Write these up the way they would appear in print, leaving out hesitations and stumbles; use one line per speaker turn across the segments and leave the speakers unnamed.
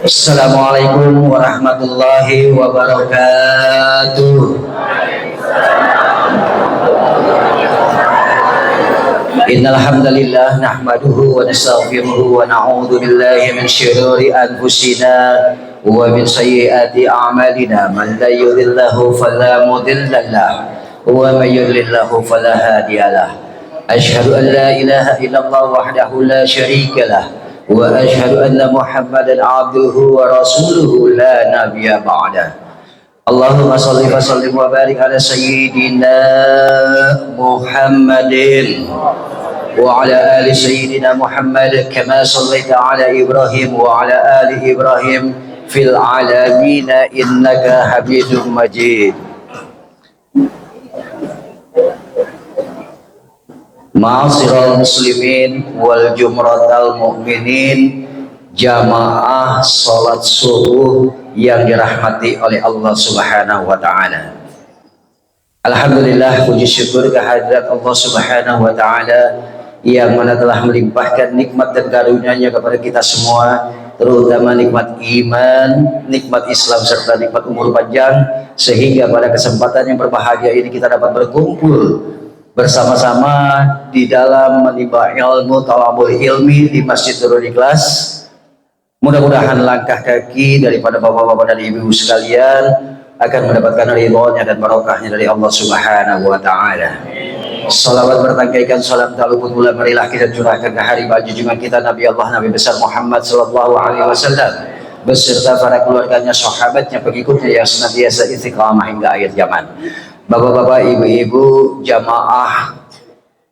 Assalamualaikum warahmatullahi wabarakatuh. Innal hamdalillah nahmaduhu wa nastaghfiruhu wa na'udzu billahi min syururi anfusina wa min sayyiati a'malina. Man la yudhillahu fala mudilla lahu wa man yudlilhu fala hadiyalah. Asyhadu an la ilaha illallah wahdahu la syarika lah wa asyhadu anna Muhammadan abduhu wa rasuluhu la nabiyya ba'da. Allahumma shalli wa sallim wa barik ala sayyidina Muhammadin wa ala ali sayyidina Muhammad kama shallaita ala Ibrahim wa ala ali Ibrahim fil alamin innaka Hamidum Majid. Ma'asyiral muslimin wal jumratal mu'minin, jamaah salat subuh yang dirahmati oleh Allah Subhanahu wa taala. Alhamdulillah, puji syukur kehadirat Allah Subhanahu wa taala yang mana telah melimpahkan nikmat dan karunia-Nya kepada kita semua, terutama nikmat iman, nikmat Islam serta nikmat umur panjang, sehingga pada kesempatan yang berbahagia ini kita dapat berkumpul bersama-sama di dalam menimba ilmu talabul ilmi di Masjid Nurul Ikhlas. Mudah-mudahan langkah kaki daripada bapak-bapak dan ibu sekalian akan mendapatkan ridhonya dan barokahnya dari Allah Subhanahu wa taala. Salawat bertangkaikan salam tak luput pula marilah kita curahkan ke hari junjungan kita Nabi Allah Nabi besar Muhammad sallallahu alaihi wasallam beserta para keluarganya, sahabatnya, pengikutnya yang senantiasa istiqamah hingga akhir zaman. Bapak-bapak, ibu-ibu, jamaah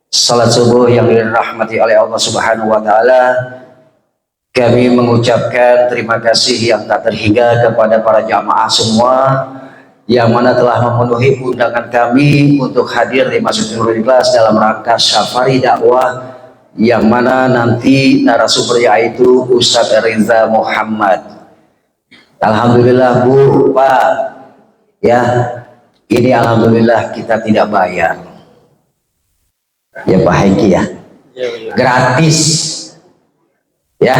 salat subuh yang dirahmati oleh Allah Subhanahu wa taala, kami mengucapkan terima kasih yang tak terhingga kepada para jamaah semua yang mana telah memenuhi undangan kami untuk hadir di Masjid Nurul Ikhlas dalam rangka safari dakwah yang mana nanti narasumbernya itu Ustadz Riza Muhammad. Alhamdulillah Bu, Pak, ya. Ini alhamdulillah kita tidak bayar, ya Pak Hengki ya, gratis, ya.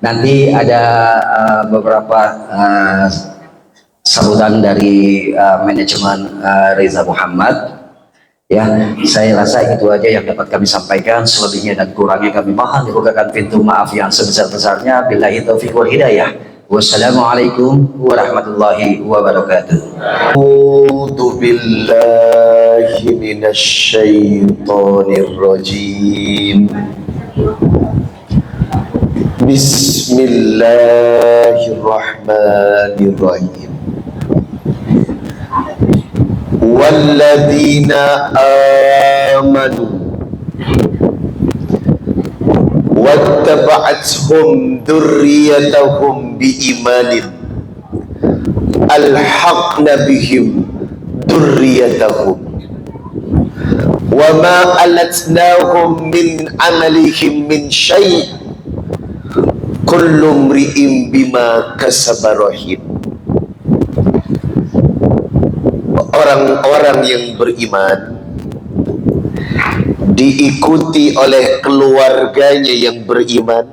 Nanti ada beberapa sambutan dari manajemen Reza Muhammad, ya. Saya rasa itu aja yang dapat kami sampaikan. Selebihnya dan kurangnya kami mohon dibukakan pintu maaf yang sebesar-besarnya. Billahi taufiq wal hidayah. Wassalamualaikum warahmatullahi wabarakatuh. A'udzu billahi minasy syaithanir rajim. Bismillahirrahmanirrahim. Walladzina amanu wattaba'athum dzurriyyatuhum biimanin alhaqna bihim dzurriyyatuhum wama alatnahum min amalihim min syai' kullu mri'in bima kasaba rahin. Orang-orang yang beriman diikuti oleh keluarganya yang beriman,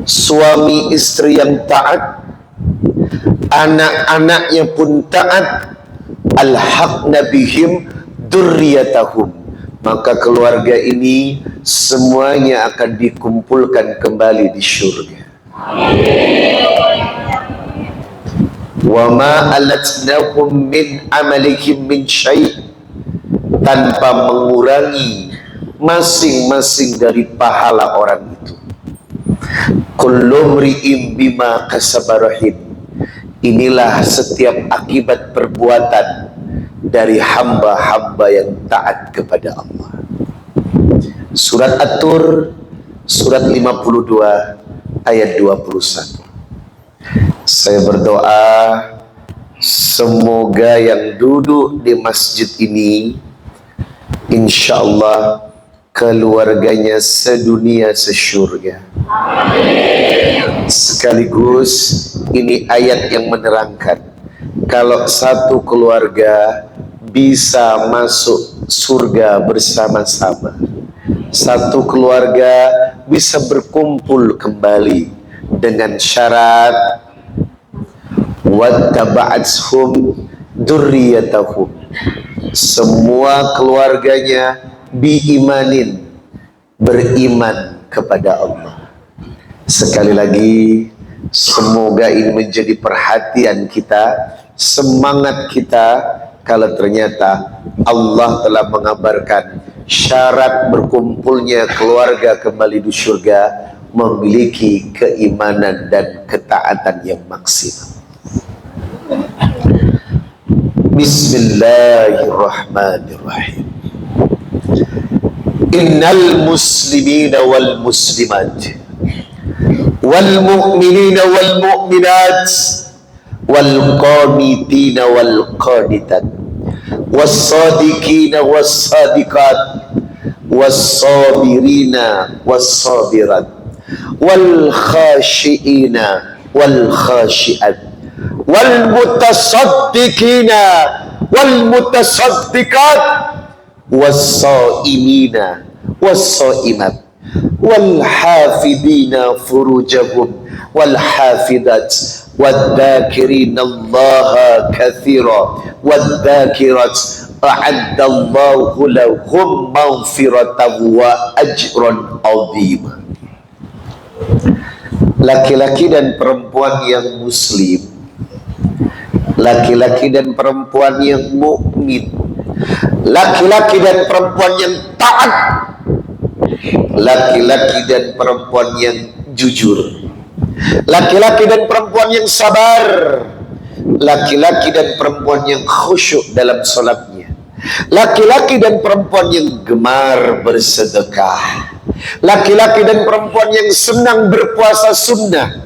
suami istri yang taat, anak-anaknya pun taat, alhaqna bihim dzurriyyatahum, maka keluarga ini semuanya akan dikumpulkan kembali di surga. Wa ma alatnahum min amalihim min syai', tanpa mengurangi masing-masing dari pahala orang itu. Kullu mri'in bima kasaba rahin. Inilah setiap akibat perbuatan dari hamba-hamba yang taat kepada Allah. Surat At-Tur, surat 52 ayat 21. Saya berdoa semoga yang duduk di masjid ini insya Allah keluarganya sedunia sesyurga. Amin. Sekaligus ini ayat yang menerangkan kalau satu keluarga bisa masuk surga bersama-sama, satu keluarga bisa berkumpul kembali
dengan syarat wattaba'athum dzurriyyatahum, semua keluarganya biimanin, beriman kepada Allah. Sekali lagi, semoga ini menjadi perhatian kita, semangat kita, kalau ternyata Allah telah mengabarkan syarat berkumpulnya keluarga kembali di surga memiliki keimanan dan ketaatan yang maksimal. Bismillahirrahmanirrahim. Innal muslimina wal muslimat wal mu'minina wal mu'minat wal qanitina wal qanitat was sadiqina was sadiqat was sabirina was sabirat wal khashiina wal khashiat wal mutasaddiqina wal mutasaddiqat was-saimina was-saimat wal hafidina furujahum wal hafidat wadh-dhakirina Allaha katsira wadh-dhakirat a'addallahu lahum maghfiratan wa ajran 'azima. Laki-laki dan perempuan yang muslim, laki-laki dan perempuan yang mukmin, laki-laki dan perempuan yang taat, laki-laki dan perempuan yang jujur, laki-laki dan perempuan yang sabar, laki-laki dan perempuan yang khusyuk dalam salatnya, laki-laki dan perempuan yang gemar bersedekah, laki-laki dan perempuan yang senang berpuasa sunnah,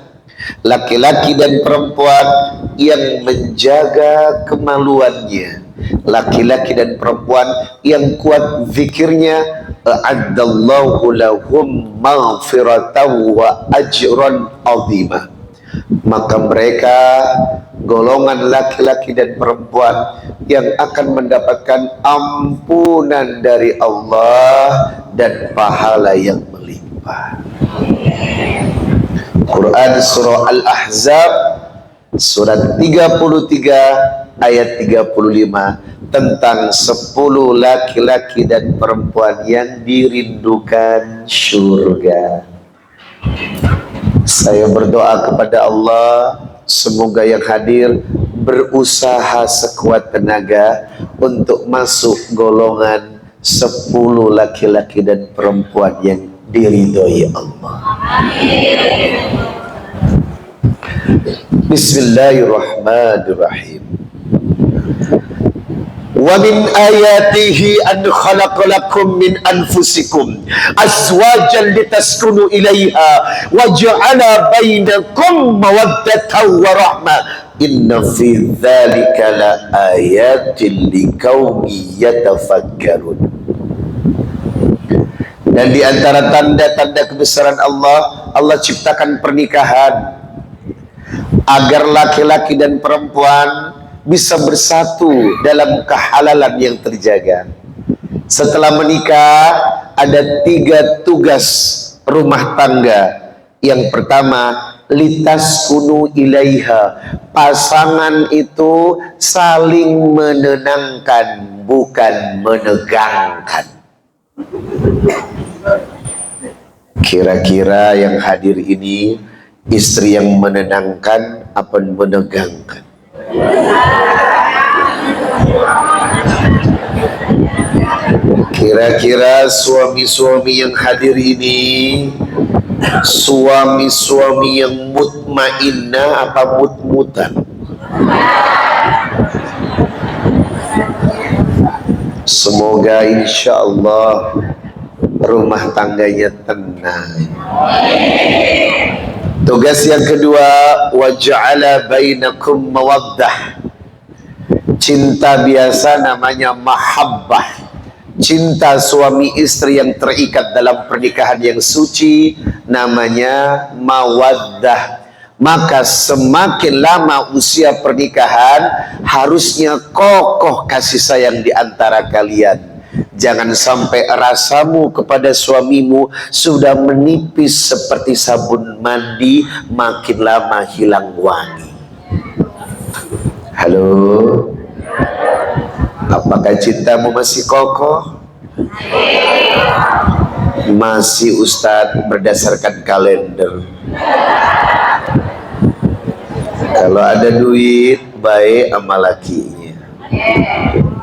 laki-laki dan perempuan yang menjaga kemaluannya, laki-laki dan perempuan yang kuat zikirnya, a'addallahu lahum maghfiratan wa ajran 'azima. Maka mereka golongan laki-laki dan perempuan yang akan mendapatkan ampunan dari Allah dan pahala yang melimpah. Quran surah Al-Ahzab surat 33 ayat 35 tentang 10 laki-laki dan perempuan yang dirindukan surga. Saya berdoa kepada Allah, semoga yang hadir berusaha sekuat tenaga untuk masuk golongan 10 laki-laki dan perempuan yang diridhoi Allah. Bismillahirrahmanirrahim. Wa min ayatihi an khalaqa lakum min anfusikum azwajan litaskunu ilaiha wa ja'ala bainakum mawaddatan wa rahmah inna fi dzalika la ayatin liqaumin yatafakkarun. Dan di antara tanda-tanda kebesaran Allah, Allah ciptakan pernikahan agar laki-laki dan perempuan bisa bersatu dalam kehalalan yang terjaga. Setelah menikah ada 3 tugas rumah tangga. Yang pertama, litaskunu ilaiha, pasangan itu saling menenangkan, bukan menegangkan. Kira-kira yang hadir ini istri yang menenangkan apa menegangkan? Kira-kira suami-suami yang hadir ini suami-suami yang mutmainnah apa mutmutan? Semoga insya Allah rumah tangganya tenang. Tugas yang kedua, waja'ala bainakum mawaddah. Cinta biasa namanya mahabbah. Cinta suami istri yang terikat dalam pernikahan yang suci namanya mawaddah. Maka semakin lama usia pernikahan, harusnya kokoh kasih sayang di antara kalian. Jangan sampai rasamu kepada suamimu sudah menipis seperti sabun mandi, makin lama hilang wangi. Halo, apakah cintamu masih kokoh? Masih Ustadz berdasarkan kalender. Kalau ada duit baik sama lakinya,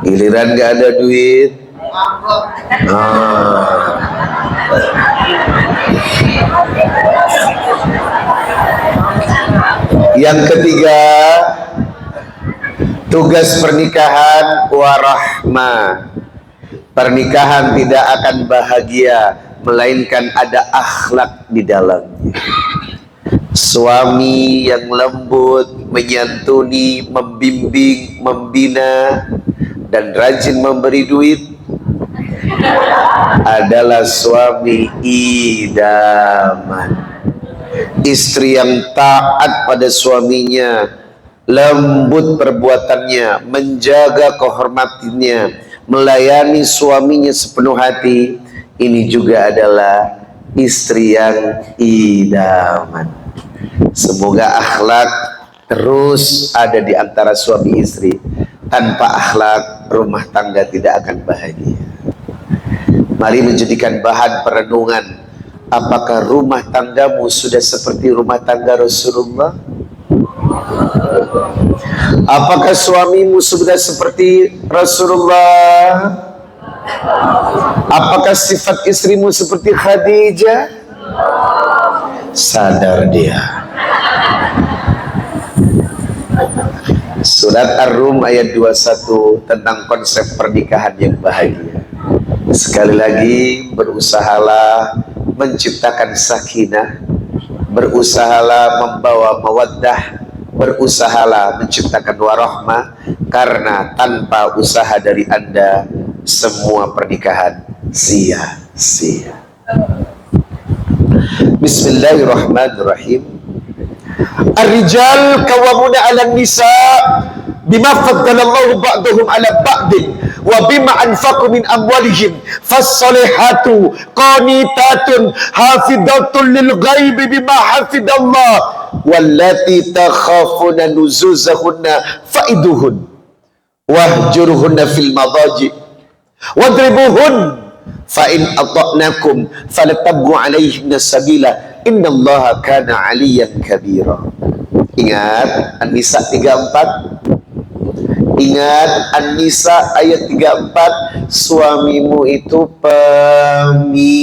giliran gak ada duit Yang ketiga, tugas pernikahan warahmah. Pernikahan tidak akan bahagia melainkan ada akhlak di dalamnya. Suami yang lembut, menyantuni, membimbing, membina, dan rajin memberi duit adalah suami idaman. Istri yang taat pada suaminya, lembut perbuatannya, menjaga kehormatannya, melayani suaminya sepenuh hati, ini juga adalah istri yang idaman. Semoga akhlak terus ada di antara suami istri. Tanpa akhlak, rumah tangga tidak akan bahagia. Mari menjadikan bahan perenungan. Apakah rumah tanggamu sudah seperti rumah tangga Rasulullah? Apakah suamimu sudah seperti Rasulullah? Apakah sifat istrimu seperti Khadijah? Sadar dia. Surat Ar-Rum ayat 21 tentang konsep pernikahan yang bahagia. Sekali lagi, berusahalah menciptakan sakinah, berusahalah membawa mawaddah, berusahalah menciptakan warahmah, karena tanpa usaha dari Anda semua pernikahan sia-sia. Bismillahirrahmanirrahim. Ar-rijal qawwamuna 'alan nisa bima faddalallahu ba'dahum 'ala ba'din wa bima anfaqu min amwalihim fas-salihatu qanitatun hafidatun lil ghaibi bima hafidallah wallati takhafuna nuzuzahunna fa'iduhun wahjurhunna fil madaji wadribuhun fa in ata'nakum falatabghu 'alaihinna sabila innallaha kana 'aliyan kabira. Ingat An-Nisa 34. Ingat An-Nisa ayat 34. Suamimu itu pemimpin.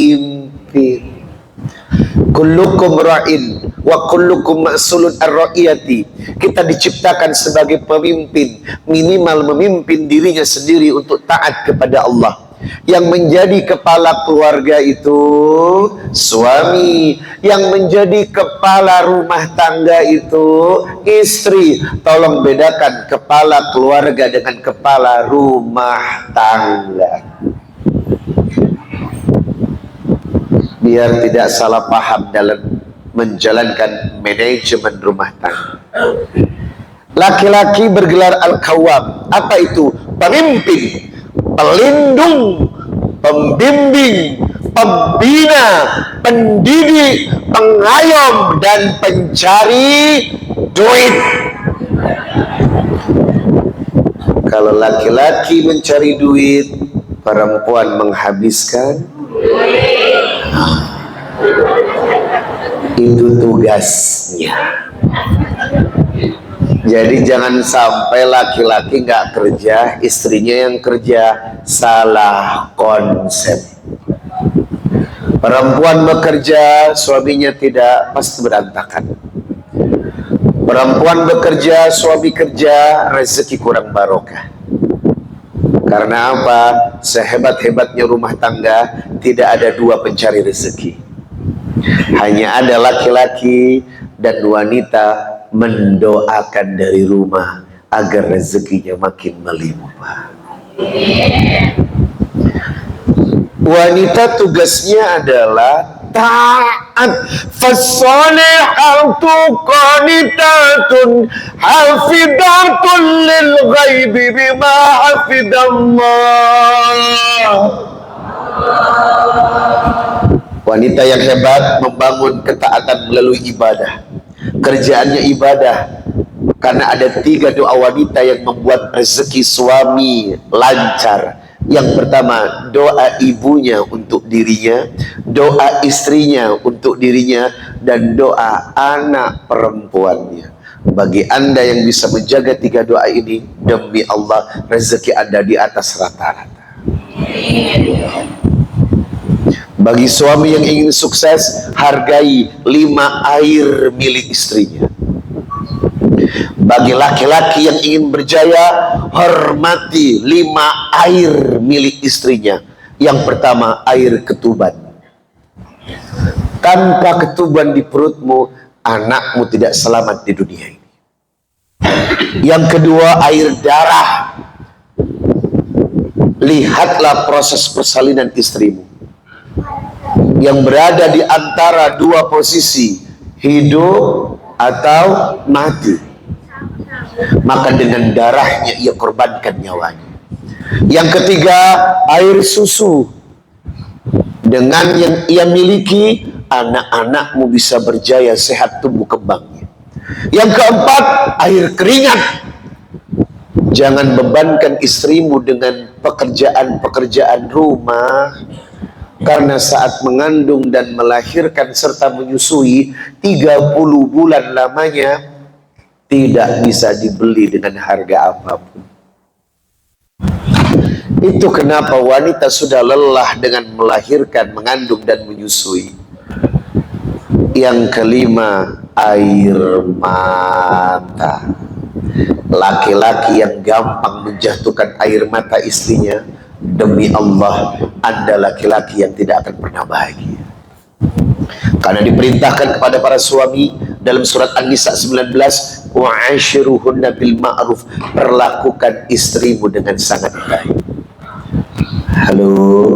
Kullukum ra'in wa kullukum mas'ulun ar-ra'iyati. Kita diciptakan sebagai pemimpin, minimal memimpin dirinya sendiri untuk taat kepada Allah. Yang menjadi kepala keluarga itu suami, yang menjadi kepala rumah tangga itu istri. Tolong bedakan kepala keluarga dengan kepala rumah tangga, biar tidak salah paham dalam menjalankan manajemen rumah tangga. Laki-laki bergelar al-qawwam. Apa itu? Pemimpin, pelindung, pembimbing, pembina, pendidik, pengayom, dan pencari duit. Kalau laki-laki mencari duit, perempuan menghabiskan itu tugasnya. Jadi jangan sampai laki-laki nggak kerja, istrinya yang kerja. Salah konsep. Perempuan bekerja, suaminya tidak, pasti berantakan. Perempuan bekerja, suami kerja, rezeki kurang barokah. Karena apa? Sehebat-hebatnya rumah tangga, tidak ada dua pencari rezeki. Hanya ada laki-laki dan wanita mendoakan dari rumah agar rezekinya makin melimpah. Wanita tugasnya adalah taat. Fassalihatu qanitatun hafidatun lil ghaibi bima hafidallah. Wanita yang hebat membangun ketaatan melalui ibadah. Kerjaannya ibadah. Karena ada 3 doa wanita yang membuat rezeki suami lancar. Yang pertama, doa ibunya untuk dirinya, doa istrinya untuk dirinya, dan doa anak perempuannya. Bagi Anda yang bisa menjaga 3 doa ini, demi Allah, rezeki Anda di atas rata-rata. Bagi suami yang ingin sukses, hargai 5 air milik istrinya. Bagi laki-laki yang ingin berjaya, hormati 5 air milik istrinya. Yang pertama, air ketuban. Tanpa ketuban di perutmu, anakmu tidak selamat di dunia ini. Yang kedua, air darah. Lihatlah proses persalinan istrimu yang berada di antara 2 posisi, hidup atau mati. Maka dengan darahnya ia korbankan nyawanya. Yang ketiga, air susu. Dengan yang ia miliki, anak-anakmu bisa berjaya, sehat tumbuh kembangnya. Yang keempat, air keringat. Jangan bebankan istrimu dengan pekerjaan-pekerjaan rumah. Karena saat mengandung dan melahirkan serta menyusui 30 bulan lamanya, tidak bisa dibeli dengan harga apapun. Itu kenapa wanita sudah lelah dengan melahirkan, mengandung dan menyusui. Yang kelima, air mata. Laki-laki yang gampang menjatuhkan air mata istrinya, demi Allah, Anda laki-laki yang tidak akan pernah bahagia. Karena diperintahkan kepada para suami dalam surat An-Nisa 19, wa'ashiruhunna bil ma'ruf, perlakukan istrimu dengan sangat baik. Halo,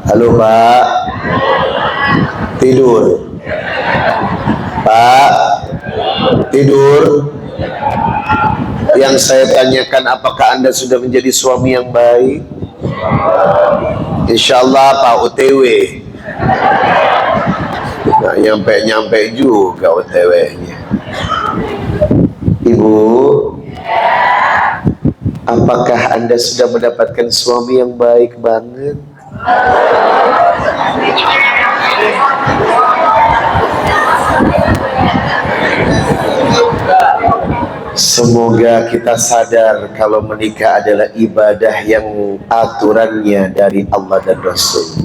halo Pak, tidur, Pak, tidur. Yang saya tanyakan, apakah Anda sudah menjadi suami yang baik? Insya Allah Pak, OTW. Nah, nyampe juga OTW-nya. Ibu, apakah Anda sudah mendapatkan suami yang baik banget? Semoga kita sadar kalau menikah adalah ibadah yang aturannya dari Allah dan Rasul.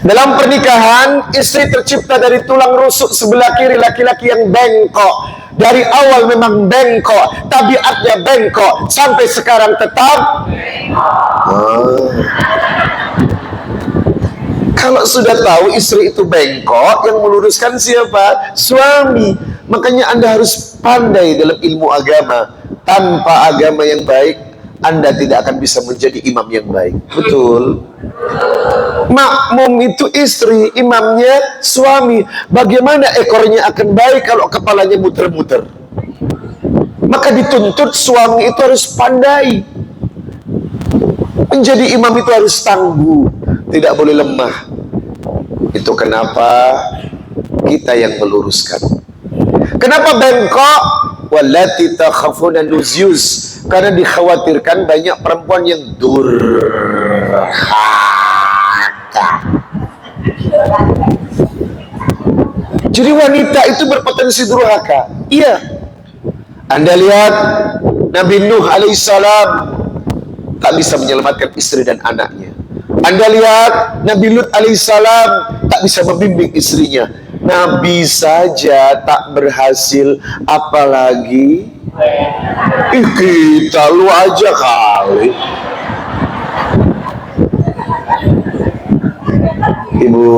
Dalam pernikahan, istri tercipta dari tulang rusuk sebelah kiri laki-laki yang bengkok. Dari awal memang bengkok, tabiatnya bengkok, sampai sekarang tetap bengkok. Kalau sudah tahu istri itu bengkok, yang meluruskan siapa? Suami. Makanya Anda harus pandai dalam ilmu agama. Tanpa agama yang baik, Anda tidak akan bisa menjadi imam yang baik. Betul? Makmum itu istri, imamnya suami. Bagaimana ekornya akan baik kalau kepalanya muter-muter? Maka dituntut suami itu harus pandai. Menjadi imam itu harus tangguh, tidak boleh lemah. Itu kenapa kita yang meluruskan. Kenapa bengkok? Wallati takhafuna nuzyuz, karena dikhawatirkan banyak perempuan yang durhaka. Jadi wanita itu berpotensi durhaka. Iya. Anda lihat Nabi Nuh alaihissalam tak bisa menyelamatkan istri dan anaknya. Anda lihat Nabi Lut alaihissalam tak bisa membimbing istrinya. Nabi saja tak berhasil, apalagi kita, lu aja kali. Ibu,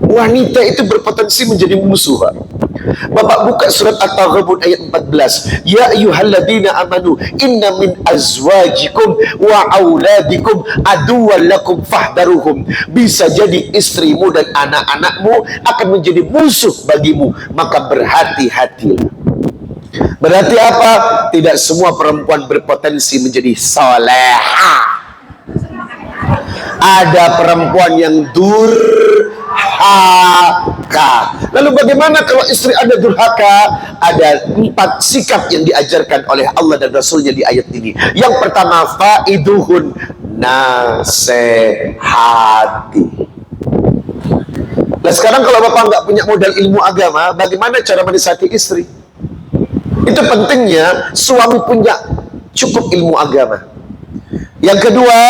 wanita itu berpotensi menjadi musuh. Bapak buka surat At-Taghabun ayat 14. 14. Ya ayyuhalladzina amanu inna min azwajikum wa auladikum aduwwan lakum fahdharuhum. Bisa jadi istrimu dan anak-anakmu akan menjadi musuh bagimu, maka berhati-hatilah. Berarti apa? Tidak semua perempuan berpotensi menjadi salehah. Ada perempuan yang durhaka. Lalu bagaimana kalau istri Anda durhaka? Ada 4 sikap yang diajarkan oleh Allah dan Rasulnya di ayat ini. Yang pertama, faiduhun, nasehati. Nah sekarang kalau bapak nggak punya modal ilmu agama, bagaimana cara menasihati istri? Itu pentingnya suami punya cukup ilmu agama. Yang kedua,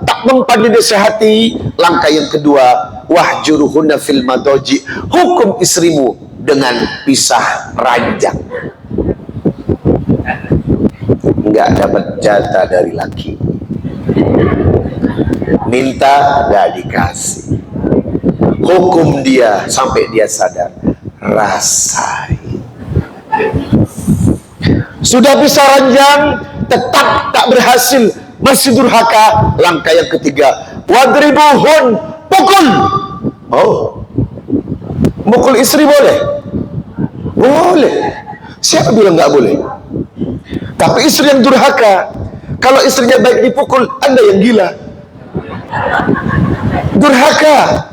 tak mempan dinasihati. Langkah yang kedua, wahjuruhunna fil madaji. Hukum istrimu dengan pisah ranjang. Nggak dapat jatah dari laki. Minta nggak dikasih. Hukum dia sampai dia sadar. Rasai. Sudah pisah ranjang, tetap tak berhasil, masih durhaka. Langkah yang ketiga, wadribuhun, pukul. Oh, mukul istri boleh? Boleh. Siapa bilang nggak boleh? Tapi istri yang durhaka, kalau istrinya baik dipukul, Anda yang gila. Durhaka.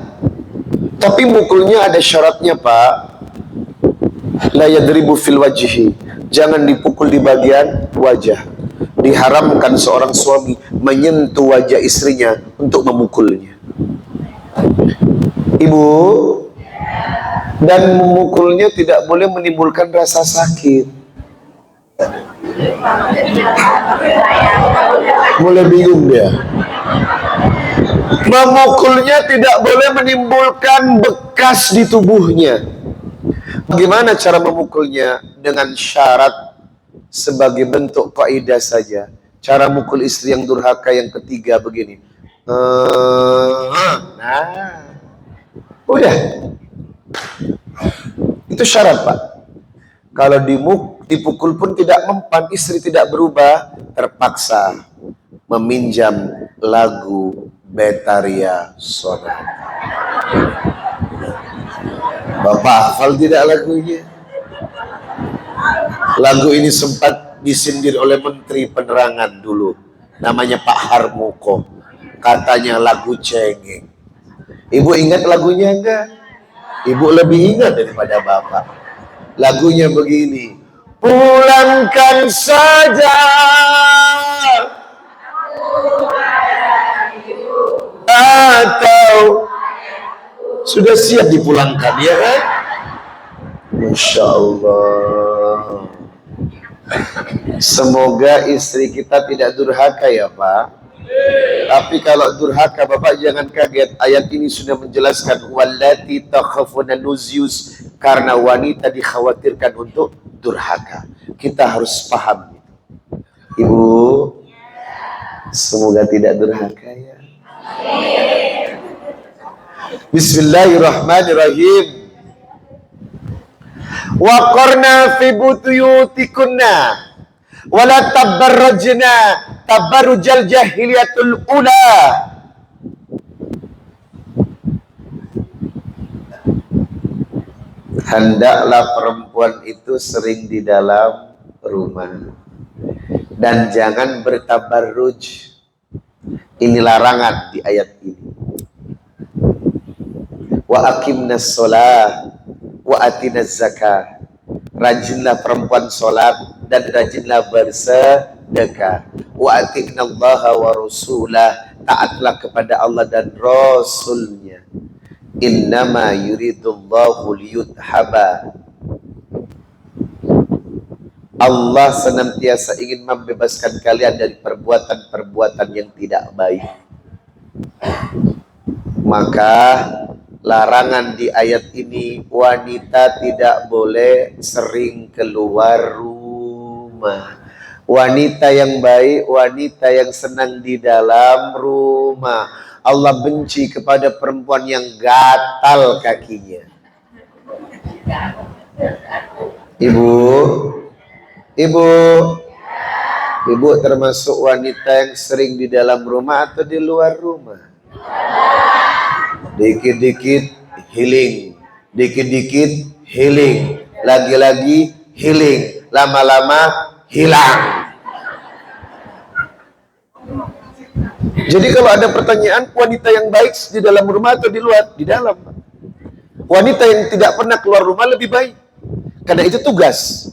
Tapi mukulnya ada syaratnya, Pak. La yadribu fil wajhi. Jangan dipukul di bagian wajah. Diharamkan seorang suami menyentuh wajah istrinya untuk memukulnya. Ibu, dan memukulnya tidak boleh menimbulkan rasa sakit. Mulai bingung dia. Memukulnya tidak boleh menimbulkan bekas di tubuhnya. Bagaimana cara memukulnya? Dengan syarat sebagai bentuk kaidah saja. Cara mukul istri yang durhaka yang ketiga begini. Nah, udah. Itu syarat, Pak. Kalau dipukul pun tidak mempan, istri tidak berubah, terpaksa meminjam lagu Betaria Sonata. Bapak hafal tidak lagunya? Lagu ini sempat disindir oleh Menteri Penerangan dulu, namanya Pak Harmoko. Katanya lagu cengeng. Ibu ingat lagunya enggak? Ibu lebih ingat daripada Bapak. Lagunya begini. Pulangkan saja atau sudah siap dipulangkan, ya kan? Masya Allah. Semoga istri kita tidak durhaka ya Pak. Tapi kalau durhaka, Bapak jangan kaget. Ayat ini sudah menjelaskan wallati takhafuna nuzyus, karena wanita dikhawatirkan untuk durhaka. Kita harus paham. Ibu, semoga tidak durhaka ya. Bismillahirrahmanirrahim. Wa qarna fi buyutikunna wa la tabarrajna tabarrujal jahiliyatul ula. Hendaklah perempuan itu sering di dalam rumah dan jangan bertabarruj. Ini larangan di ayat ini. Wa aqimnas shalah wa atinaz zakah. Rajinlah perempuan sholat dan rajinlah bersedekah. Wa atinallaha wa rasulah. Taatlah kepada Allah dan Rasulnya. Innama yuridullahu liyudhaba. Allah senantiasa ingin membebaskan kalian dari perbuatan-perbuatan yang tidak baik. Maka larangan di ayat ini, wanita tidak boleh sering keluar rumah. Wanita yang baik, wanita yang senang di dalam rumah. Allah benci kepada perempuan yang gatal kakinya. Ibu, Ibu, ibu termasuk wanita yang sering di dalam rumah atau di luar rumah? Dikit-dikit healing, dikit-dikit healing, lagi-lagi healing, lama-lama hilang. Jadi kalau ada pertanyaan, wanita yang baik di dalam rumah atau di luar? Di dalam. Wanita yang tidak pernah keluar rumah lebih baik, karena itu tugas.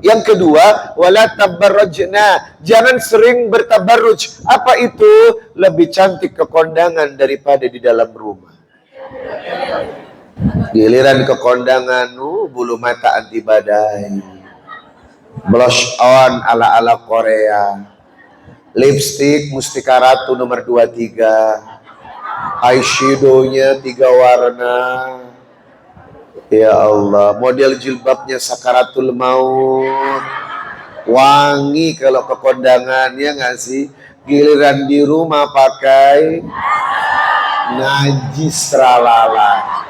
Yang kedua, wala tabarrujna, jangan sering bertabarruj. Apa itu? Lebih cantik ke kondangan daripada di dalam rumah. Giliran ke kondangan, bulu mata anti badai, blush on ala-ala Korea, lipstick Mustika Ratu nomor 23, eyeshadow-nya 3 warna. Ya Allah, model jilbabnya Sakaratul Maut, wangi kalau ke kondangan, ya nggak sih? Giliran di rumah pakai najis ralala.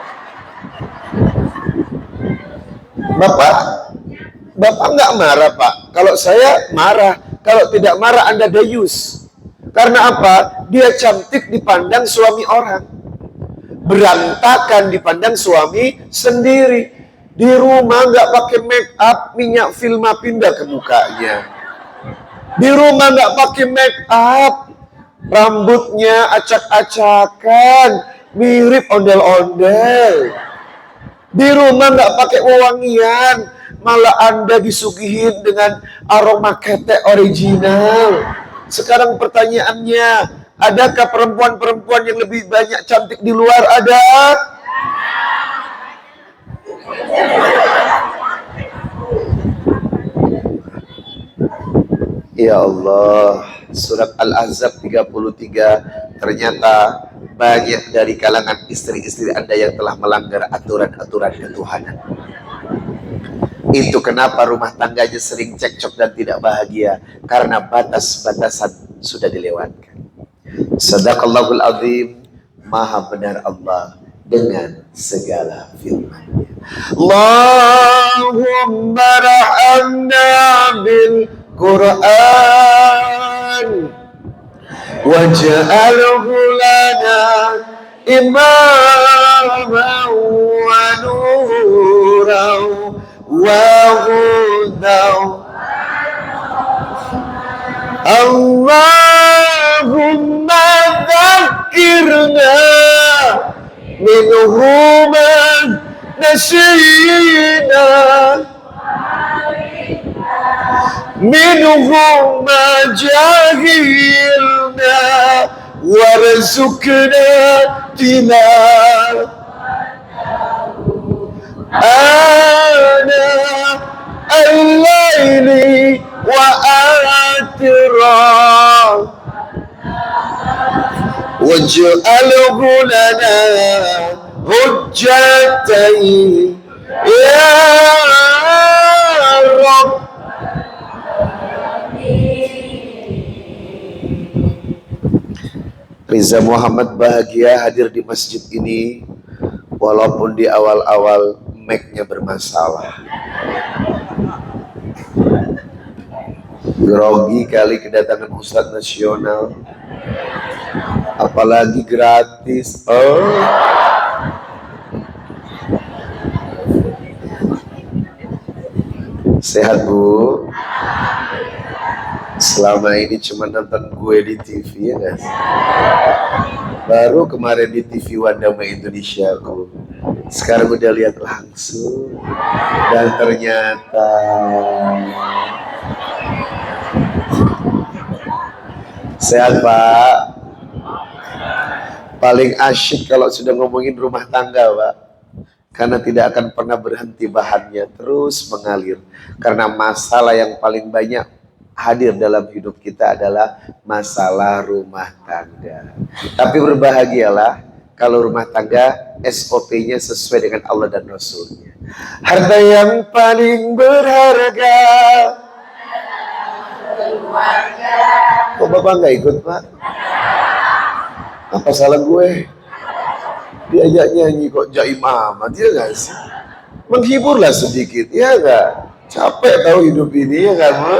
Bapak nggak marah Pak? Kalau saya marah. Kalau tidak marah Anda dayus. Karena apa? Dia cantik dipandang suami orang, berantakan dipandang suami sendiri. Di rumah nggak pakai make up, minyak Filma pindah ke mukanya. Di rumah nggak pakai make up, rambutnya acak-acakan, mirip ondel-ondel. Di rumah nggak pakai wewangian, malah Anda disuguhin dengan aroma ketek original. Sekarang pertanyaannya, adakah perempuan-perempuan yang lebih banyak cantik di luar? Ada? Ya Allah, surat Al-Ahzab 33, ternyata banyak dari kalangan istri-istri Anda yang telah melanggar aturan-aturan ketuhanan. Itu kenapa rumah tangganya sering cekcok dan tidak bahagia, karena batas-batasan sudah dilewatkan. Sadaqallahul azim, maha benar Allah dengan segala firman-Nya. Allahumma rahamna bil Quran waj'alhu lana imaman wa nuran wa hudan. Allahumma dzakirna minhu man nasyina minhu ma jahilna warzuqna tilawah ana al-laili wa atira waj'alhu lana hujjatan ya Rabb. Riza Muhammad bahagia hadir di masjid ini, walaupun di awal-awal mic-nya bermasalah. Grogi kali kedatangan Ustadz nasional, apalagi gratis. Sehat Bu? Selama ini cuma nonton gue di TV, ya guys. Baru kemarin di TV Wandama Indonesia aku. Sekarang udah lihat langsung, dan ternyata sehat Pak. Paling asyik kalau sudah ngomongin rumah tangga Pak, karena tidak akan pernah berhenti bahannya, terus mengalir. Karena masalah yang paling banyak hadir dalam hidup kita adalah masalah rumah tangga. Tapi berbahagialah kalau rumah tangga SOP-nya sesuai dengan Allah dan Rasul-Nya. Harta yang paling berharga. Kok Bapak nggak ikut Pak? Apa salah gue? Diajak nyanyi kok Jaim Ahmad, ya nggak sih? Menghiburlah sedikit, ya nggak? Capek tahu hidup ini ya kamu.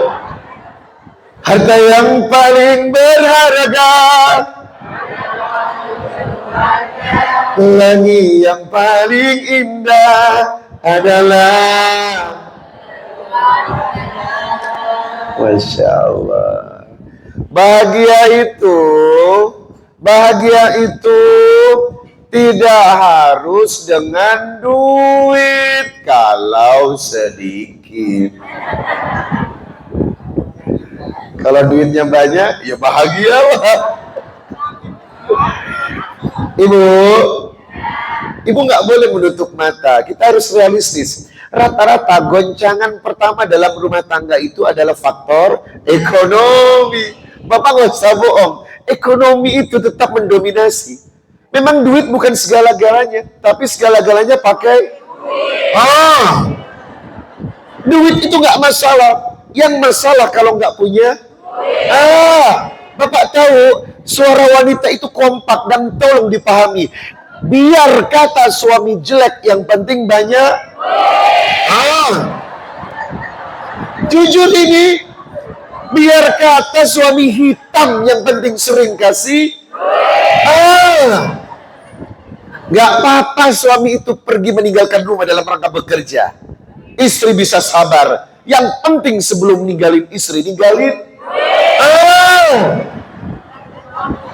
Harta yang paling berharga, pelangi yang paling indah adalah, Masya Allah. Bahagia itu tidak harus dengan duit kalau sedikit. Kalau duitnya banyak, ya bahagia lah. Ibu nggak boleh menutup mata. Kita harus realistis. Rata-rata goncangan pertama dalam rumah tangga itu adalah faktor ekonomi. Bapak nggak usah bohong. Ekonomi itu tetap mendominasi. Memang duit bukan segala-galanya, tapi segala-galanya pakai duit itu nggak masalah. Yang masalah kalau nggak punya. Bapak tahu suara wanita itu kompak dan tolong dipahami. Biar kata suami jelek, yang penting banyak. Jujur ini, biar kata suami hitam, yang penting sering kasih. Gak apa-apa suami itu pergi meninggalkan rumah dalam rangka bekerja. Istri bisa sabar. Yang penting sebelum ninggalin istri, ninggalin.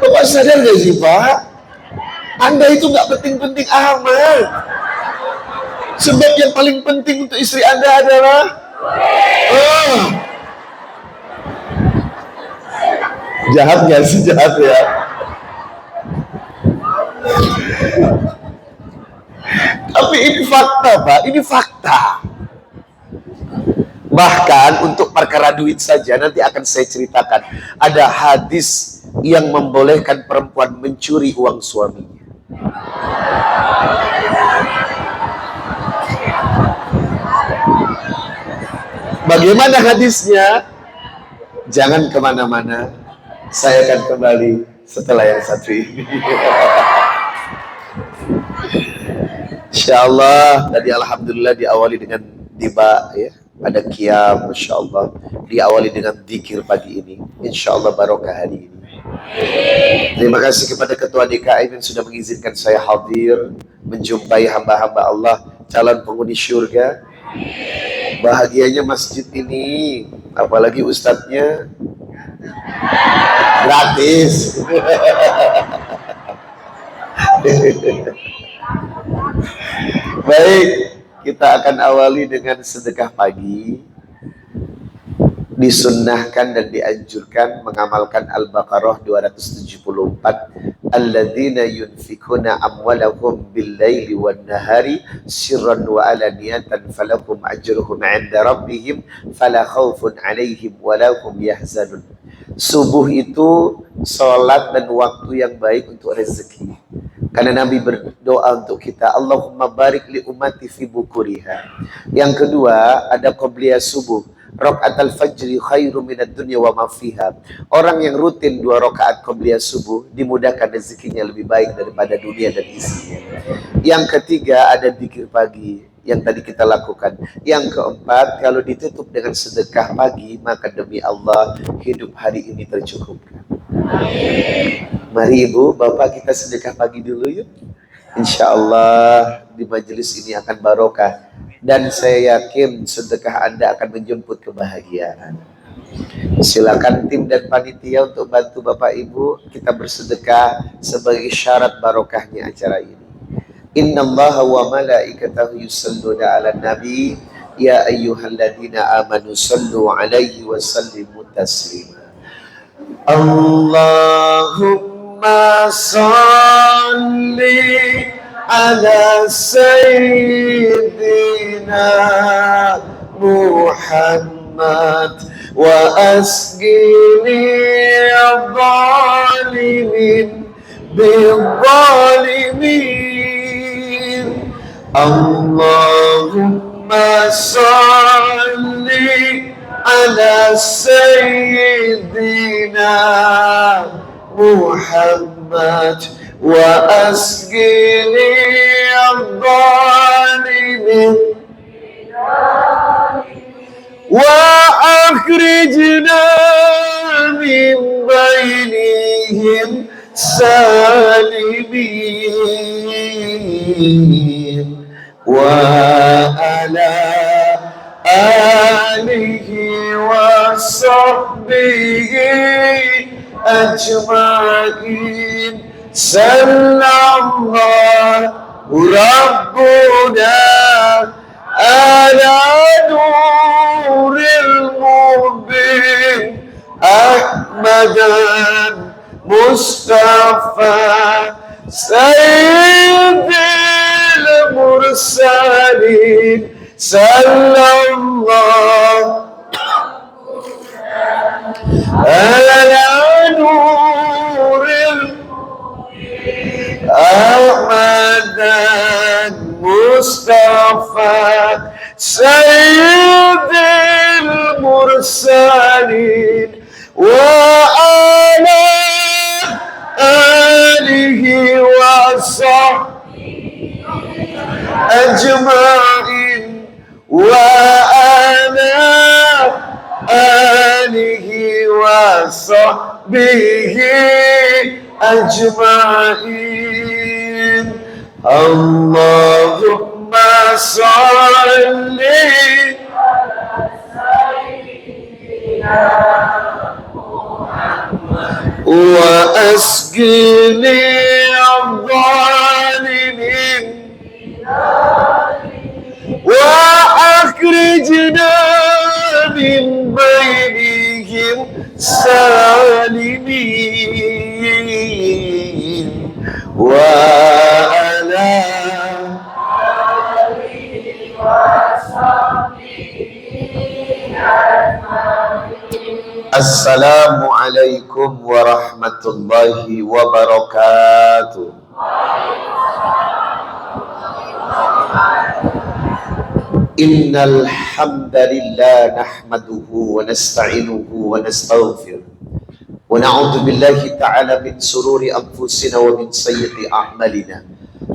Bapak sadar gak sih Pak? Anda itu gak penting-penting amat. Sebab yang paling penting untuk istri Anda adalah jahat gak sih? Jahat ya. Tapi ini fakta Pak, ini fakta. Bahkan untuk perkara duit saja nanti akan saya ceritakan. Ada hadis yang membolehkan perempuan mencuri uang suaminya. Bagaimana hadisnya? Jangan kemana-mana. Saya akan kembali setelah yang satu ini. Insyaallah tadi alhamdulillah diawali dengan tiba ya. Ada qiyam, Masya Allah. Diawali dengan zikir pagi ini. Insya Allah barokah hari ini. Terima kasih kepada Ketua DKM yang sudah mengizinkan saya hadir menjumpai hamba-hamba Allah, calon penghuni syurga. Bahagianya masjid ini, apalagi ustadznya gratis. Baik, kita akan awali dengan sedekah pagi. Disunnahkan dan dianjurkan mengamalkan Al-Baqarah 274. Alladzina yunfikuna amwalahum bil-laili wan-nahari sirran wa alaniyatan falakum ajruhum 'inda rabbihim fala khaufun 'alaihim wa la hum yahzanun. Subuh itu salat dan waktu yang baik untuk rezeki. Karena Nabi berdoa untuk kita, Allahumma barik li ummati fi bukuriha. Yang kedua, ada qabliyah subuh. Rakaat fajri khairu minad dunya wa ma fiha. Orang yang rutin 2 rakaat qabliyah subuh dimudahkan rezekinya lebih baik daripada dunia dan isinya. Yang ketiga, ada zikir pagi yang tadi kita lakukan. Yang keempat, kalau ditutup dengan sedekah pagi, maka demi Allah hidup hari ini tercukupkan. Mari Ibu, Bapak kita sedekah pagi dulu yuk. Insya Allah di majelis ini akan barokah. Dan saya yakin sedekah Anda akan menjemput kebahagiaan. Silakan tim dan panitia untuk bantu Bapak Ibu. Kita bersedekah sebagai syarat barokahnya acara ini. Innallaha wa malaikatahu yusalluna 'alan nabi ya ayyuhalladzina amanu sallu 'alaihi wa sallimu taslima. Allahumma salli ala sayyidina Muhammad wa asqini adh-dhalimin bil-dhalimin. Allahumma salli ala sayyidina Muhammad wa asqini adh-dhalimin أخرجنا من بينهم سالمين وعلى آله وصحبه أجمعين صلى الله ربنا على نور المبين أحمد مصطفى سيد المرسلين صلى الله على نور أحمد مصطفى سيد المرسلين وعلى آله وصحبه أجمعين وعلى آله وصحبه أجمعين اللهم صل وأسقني الظالمين وأخرجنا من بينهم سالمين وعلى السلام عليكم ورحمة الله وبركاته. إن الحمد لله نحمده ونستعينه ونستغفره ونعوذ بالله تعالى من شرور أنفسنا ومن سيئات أعمالنا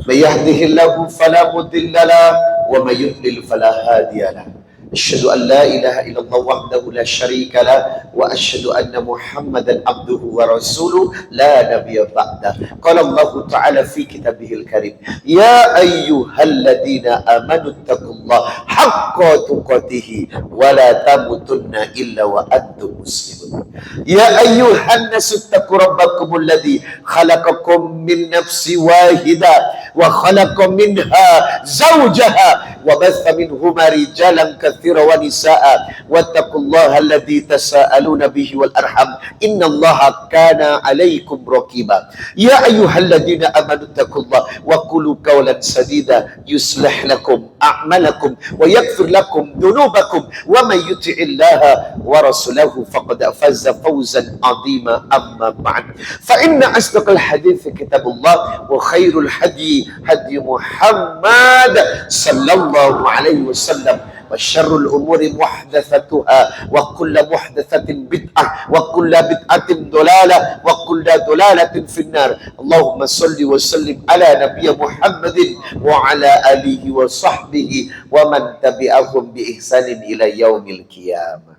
من يهده الله فلا مضل له ومن يضلل فلا هادي له أشهد أن لا إله إلا الله وحده لا شريك له وأشهد أن محمدا عبده ورسوله لا نبي بعده. قال الله تعالى في كتابه الكريم يا أيها الذين آمنوا اتقوا الله حق تقاته ولا تموتن إلا وأنتم مسلمون. يا أيها الناس اتقوا ربكم الذي خلقكم من نفس واحدة وخلق منها زوجها وبث منهما رجالا كثيرا ونساء واتقوا الله الذي تساءلون به والأرحم إن الله كان عليكم رقيبا. يا أيها الذين آمنوا اتقوا الله وقولوا قولا سديدا يصلح لكم أعمالكم ويغفر لكم ذنوبكم ومن يطع الله ورسوله فقد فاز فوزا عظيما. أما بعد فإن أصدق الحديث كتاب الله وخير الهدي هدي محمد صلى الله عليه وسلم وشر الأمور محدثاتها وكل محدثة بدعة وكل بدعة ضلالة وكل ضلالة في النار. اللهم صل وسلم على نبي محمد وعلى آله وصحبه ومن تبعهم بإحسان إلى يوم القيامة.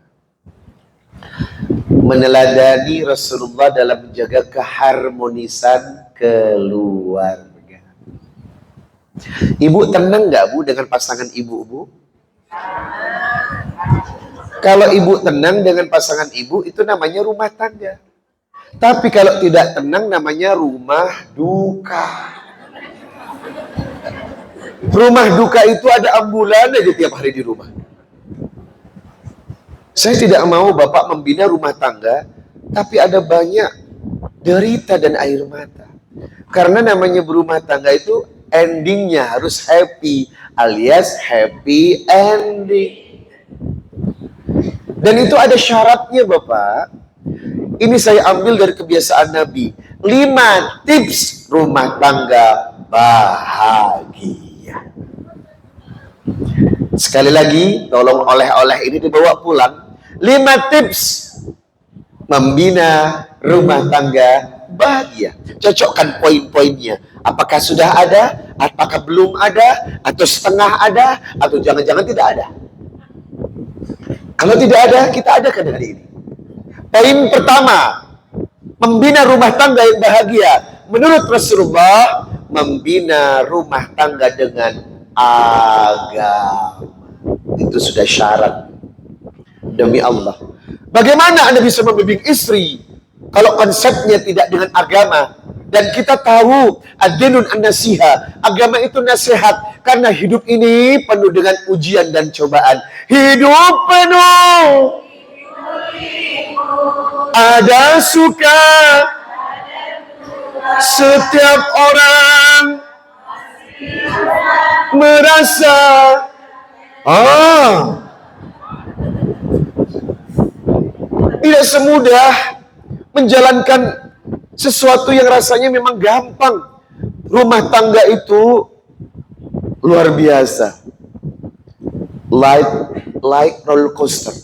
Meneladani Rasulullah dalam menjaga keharmonisan keluarga. Ibu tenang nggak Bu dengan pasangan ibu Bu? Kalau ibu tenang dengan pasangan ibu itu namanya rumah tangga. Tapi kalau tidak tenang namanya rumah duka. Rumah duka itu ada ambulan aja tiap hari di rumah. Saya tidak mau Bapak membina rumah tangga, tapi ada banyak derita dan air mata. Karena namanya berumah tangga itu endingnya harus happy, alias happy ending. Dan itu ada syaratnya Bapak. Ini saya ambil dari kebiasaan Nabi. 5 tips rumah tangga bahagia. Sekali lagi, tolong oleh-oleh ini dibawa pulang. 5 tips membina rumah tangga bahagia. Cocokkan poin-poinnya. Apakah sudah ada? Apakah belum ada? Atau setengah ada? Atau jangan-jangan tidak ada? Kalau tidak ada, kita adakan hari ini. Poin pertama, membina rumah tangga yang bahagia. Menurut Rasulullah, membina rumah tangga dengan agama. Itu sudah syarat. Demi Allah. Bagaimana Anda bisa membimbing istri kalau konsepnya tidak dengan agama? Dan kita tahu ad-dinun an-nasiha, agama itu nasihat, karena hidup ini penuh dengan ujian dan cobaan. Hidup penuh ada suka, setiap orang merasa tidak semudah menjalankan sesuatu yang rasanya memang gampang. Rumah tangga itu luar biasa. Like roller coaster.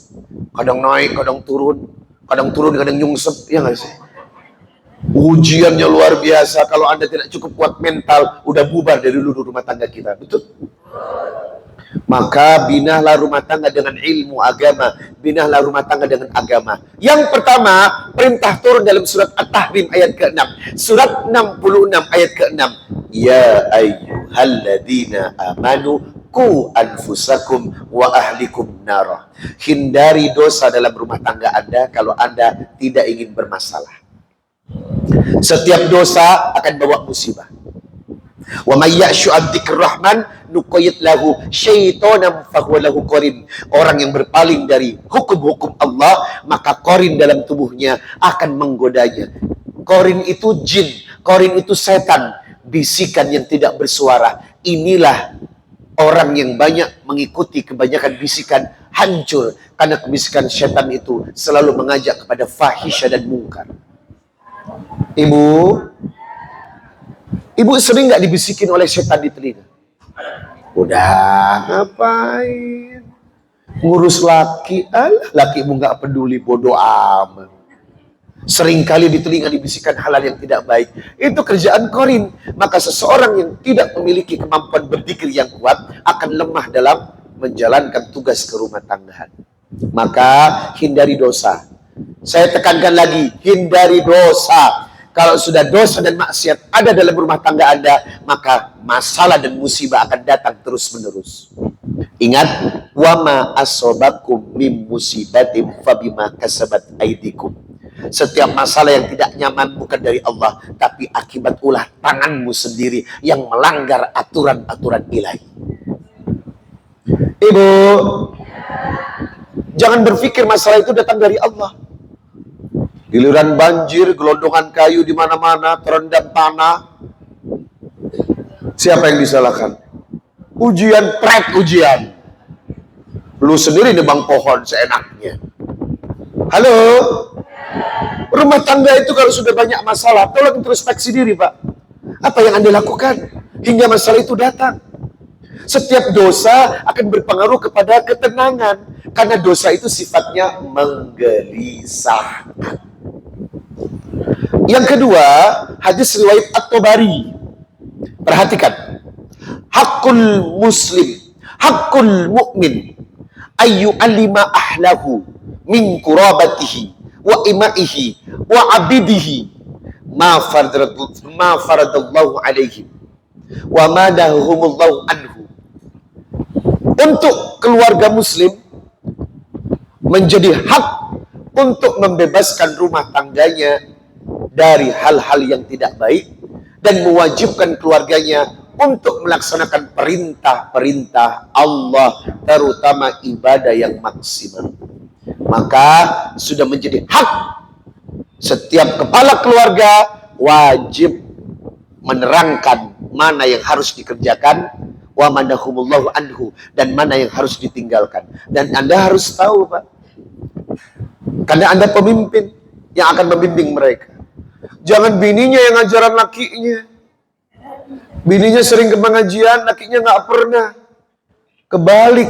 Kadang naik, kadang turun, kadang nyungsep, ya nggak sih? Ujiannya luar biasa. Kalau Anda tidak cukup kuat mental, udah bubar dari dulu rumah tangga kita. Betul? Maka binahlah rumah tangga dengan ilmu agama. Binahlah rumah tangga dengan agama. Yang pertama, perintah turun dalam surat At-Tahrim ayat ke-6. Surat 66 ayat ke-6. Ya ayyuhalladzina amanu qu anfusakum wa ahlikum nara. Hindari dosa dalam rumah tangga Anda kalau Anda tidak ingin bermasalah. Setiap dosa akan bawa musibah. Wa may ya'shu 'an dzikrir rahman nuqayyid lahu syaitanan fahuwa lahu qarin. Orang yang berpaling dari hukum-hukum Allah, maka qarin dalam tubuhnya akan menggodanya. Qarin itu jin, qarin itu setan, bisikan yang tidak bersuara. Inilah orang yang banyak mengikuti kebanyakan bisikan hancur, karena kebisikan setan itu selalu mengajak kepada fahisyah dan mungkar. Ibu sering nggak dibisikin oleh setan di telinga? Udah ngapain? Ngurus laki, lakimu nggak peduli, bodoh amat. Seringkali di telinga dibisikkan hal-hal yang tidak baik. Itu kerjaan qarin. Maka seseorang yang tidak memiliki kemampuan berzikir yang kuat akan lemah dalam menjalankan tugas kerumah tanggaan. Maka hindari dosa. Saya tekankan lagi, hindari dosa. Kalau sudah dosa dan maksiat ada dalam rumah tangga Anda, maka masalah dan musibah akan datang terus-menerus. Ingat, wama asobakum mim musibatim fabima kasabat aidikum. Setiap masalah yang tidak nyaman bukan dari Allah, tapi akibat ulah tanganmu sendiri yang melanggar aturan-aturan ilahi. Ibu, jangan berpikir masalah itu datang dari Allah. Giliran banjir, gelondongan kayu di mana-mana, terendam tanah. Siapa yang disalahkan? Ujian, ujian. Lu sendiri nebang pohon seenaknya. Halo? Rumah tangga itu kalau sudah banyak masalah, tolong introspeksi diri, Pak. Apa yang Anda lakukan hingga masalah itu datang? Setiap dosa akan berpengaruh kepada ketenangan, karena dosa itu sifatnya menggelisahkan. Yang kedua, hadis riwayat At-Tabari. Perhatikan. Hakul muslim, hakul mu'min, ayyu alima ahlahu min qurabatihi wa imaihi wa abidihi ma faradallahu alaihim wa ma nahumullahu anhu. Untuk keluarga muslim menjadi hak untuk membebaskan rumah tangganya dari hal-hal yang tidak baik dan mewajibkan keluarganya untuk melaksanakan perintah-perintah Allah, terutama ibadah yang maksimal. Maka sudah menjadi hak setiap kepala keluarga wajib menerangkan mana yang harus dikerjakan, wa manahumullahu anhu, dan mana yang harus ditinggalkan. Dan Anda harus tahu, Pak, karena Anda pemimpin yang akan membimbing mereka. Jangan bininya yang ngajaran lakinya. Bininya sering ke pengajian, lakinya nggak pernah. Kebalik,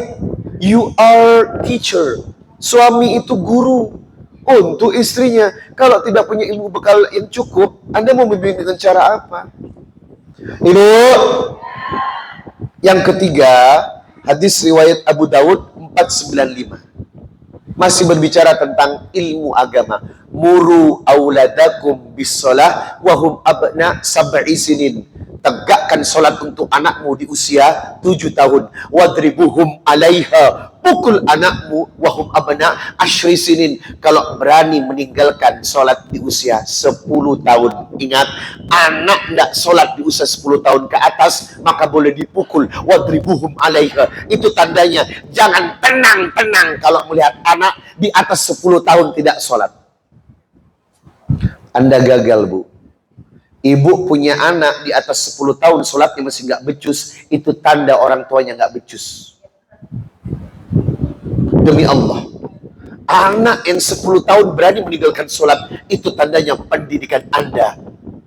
you are teacher. Suami itu guru untuk istrinya. Kalau tidak punya ilmu bekal yang cukup, Anda mau membimbing dengan cara apa? Ibu, yang ketiga, hadis riwayat Abu Dawud 495. Masih berbicara tentang ilmu agama. Muru auladakum bisolah wahum abna sab'i sinin. Tegakkan solat untuk anakmu di usia 7 tahun. Wadribuhum alaiha. Pukul anakmu wahum abna asyri sinin. Kalau berani meninggalkan solat di usia 10 tahun. Ingat, anak tidak solat di usia 10 tahun ke atas, maka boleh dipukul. Wadribuhum alaiha. Itu tandanya jangan tenang-tenang kalau melihat anak di atas 10 tahun tidak solat. Anda gagal, Bu. Ibu punya anak di atas 10 tahun sholatnya masih nggak becus, itu tanda orang tuanya nggak becus. Demi Allah, anak yang 10 tahun berani meninggalkan sholat, itu tandanya pendidikan Anda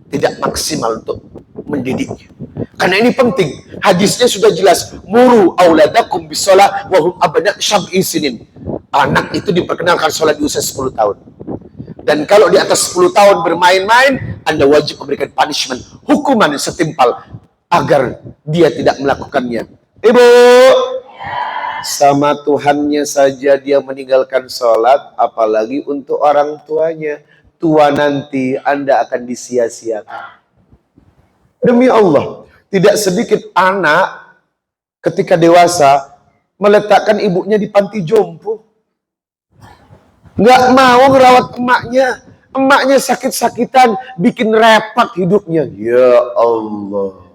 tidak maksimal untuk mendidiknya. Karena ini penting, hadisnya sudah jelas, muru auladakum bisolah wahum abna sab'i sinin. Anak itu diperkenalkan sholat di usia 10 tahun. Dan kalau di atas 10 tahun bermain-main, Anda wajib memberikan punishment, hukuman yang setimpal agar dia tidak melakukannya. Ibu, sama Tuhannya saja dia meninggalkan sholat, apalagi untuk orang tuanya. Tua nanti Anda akan disia-siakan. Demi Allah, tidak sedikit anak ketika dewasa meletakkan ibunya di panti jompo. Nggak mau ngerawat emaknya. Emaknya sakit-sakitan, bikin repot hidupnya. Ya Allah.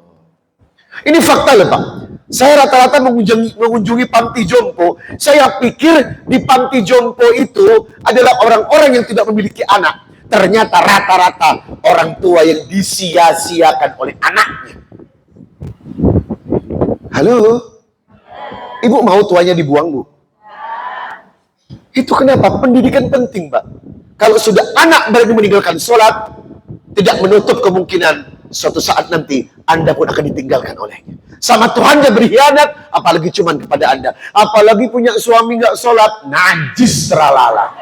Ini fakta loh, Pak. Saya rata-rata mengunjungi panti jompo. Saya pikir di panti jompo itu adalah orang-orang yang tidak memiliki anak. Ternyata rata-rata orang tua yang disia-siakan oleh anaknya. Halo? Ibu mau tuanya dibuang, Bu? Itu kenapa? Pendidikan penting, Pak. Kalau sudah anak berani meninggalkan sholat, tidak menutup kemungkinan suatu saat nanti Anda pun akan ditinggalkan olehnya. Sama Tuhannya berkhianat, apalagi cuman kepada Anda. Apalagi punya suami nggak sholat, najis teralala.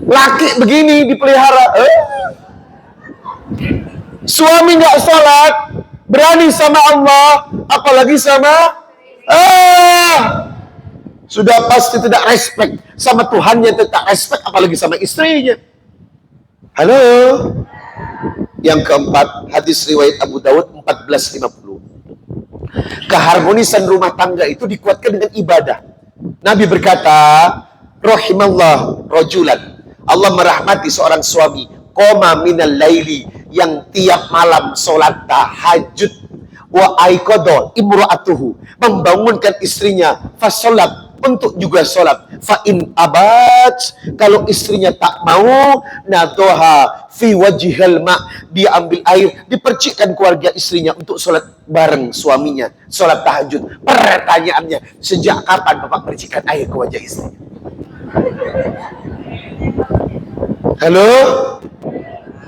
Laki begini dipelihara, suami nggak sholat, berani sama Allah, apalagi sama sudah pasti tidak respect sama Tuhannya, tidak respect apalagi sama istrinya. Halo. Yang keempat, hadis riwayat Abu Dawud 1450. Keharmonisan rumah tangga itu dikuatkan dengan ibadah. Nabi berkata, rahimallah rajulan. Allah merahmati seorang suami, qoma minal laili, yang tiap malam sholat tahajud, wa aiqadha imra'atuhu, membangunkan istrinya, fasolat, untuk juga sholat. Fa'in abad, kalau istrinya tak mau, nadoha fi wajihal ma, dia ambil air, dipercikkan keluarga istrinya untuk sholat bareng suaminya, sholat tahajud. Pertanyaannya, sejak kapan Bapak percikan air ke wajah istrinya? Halo?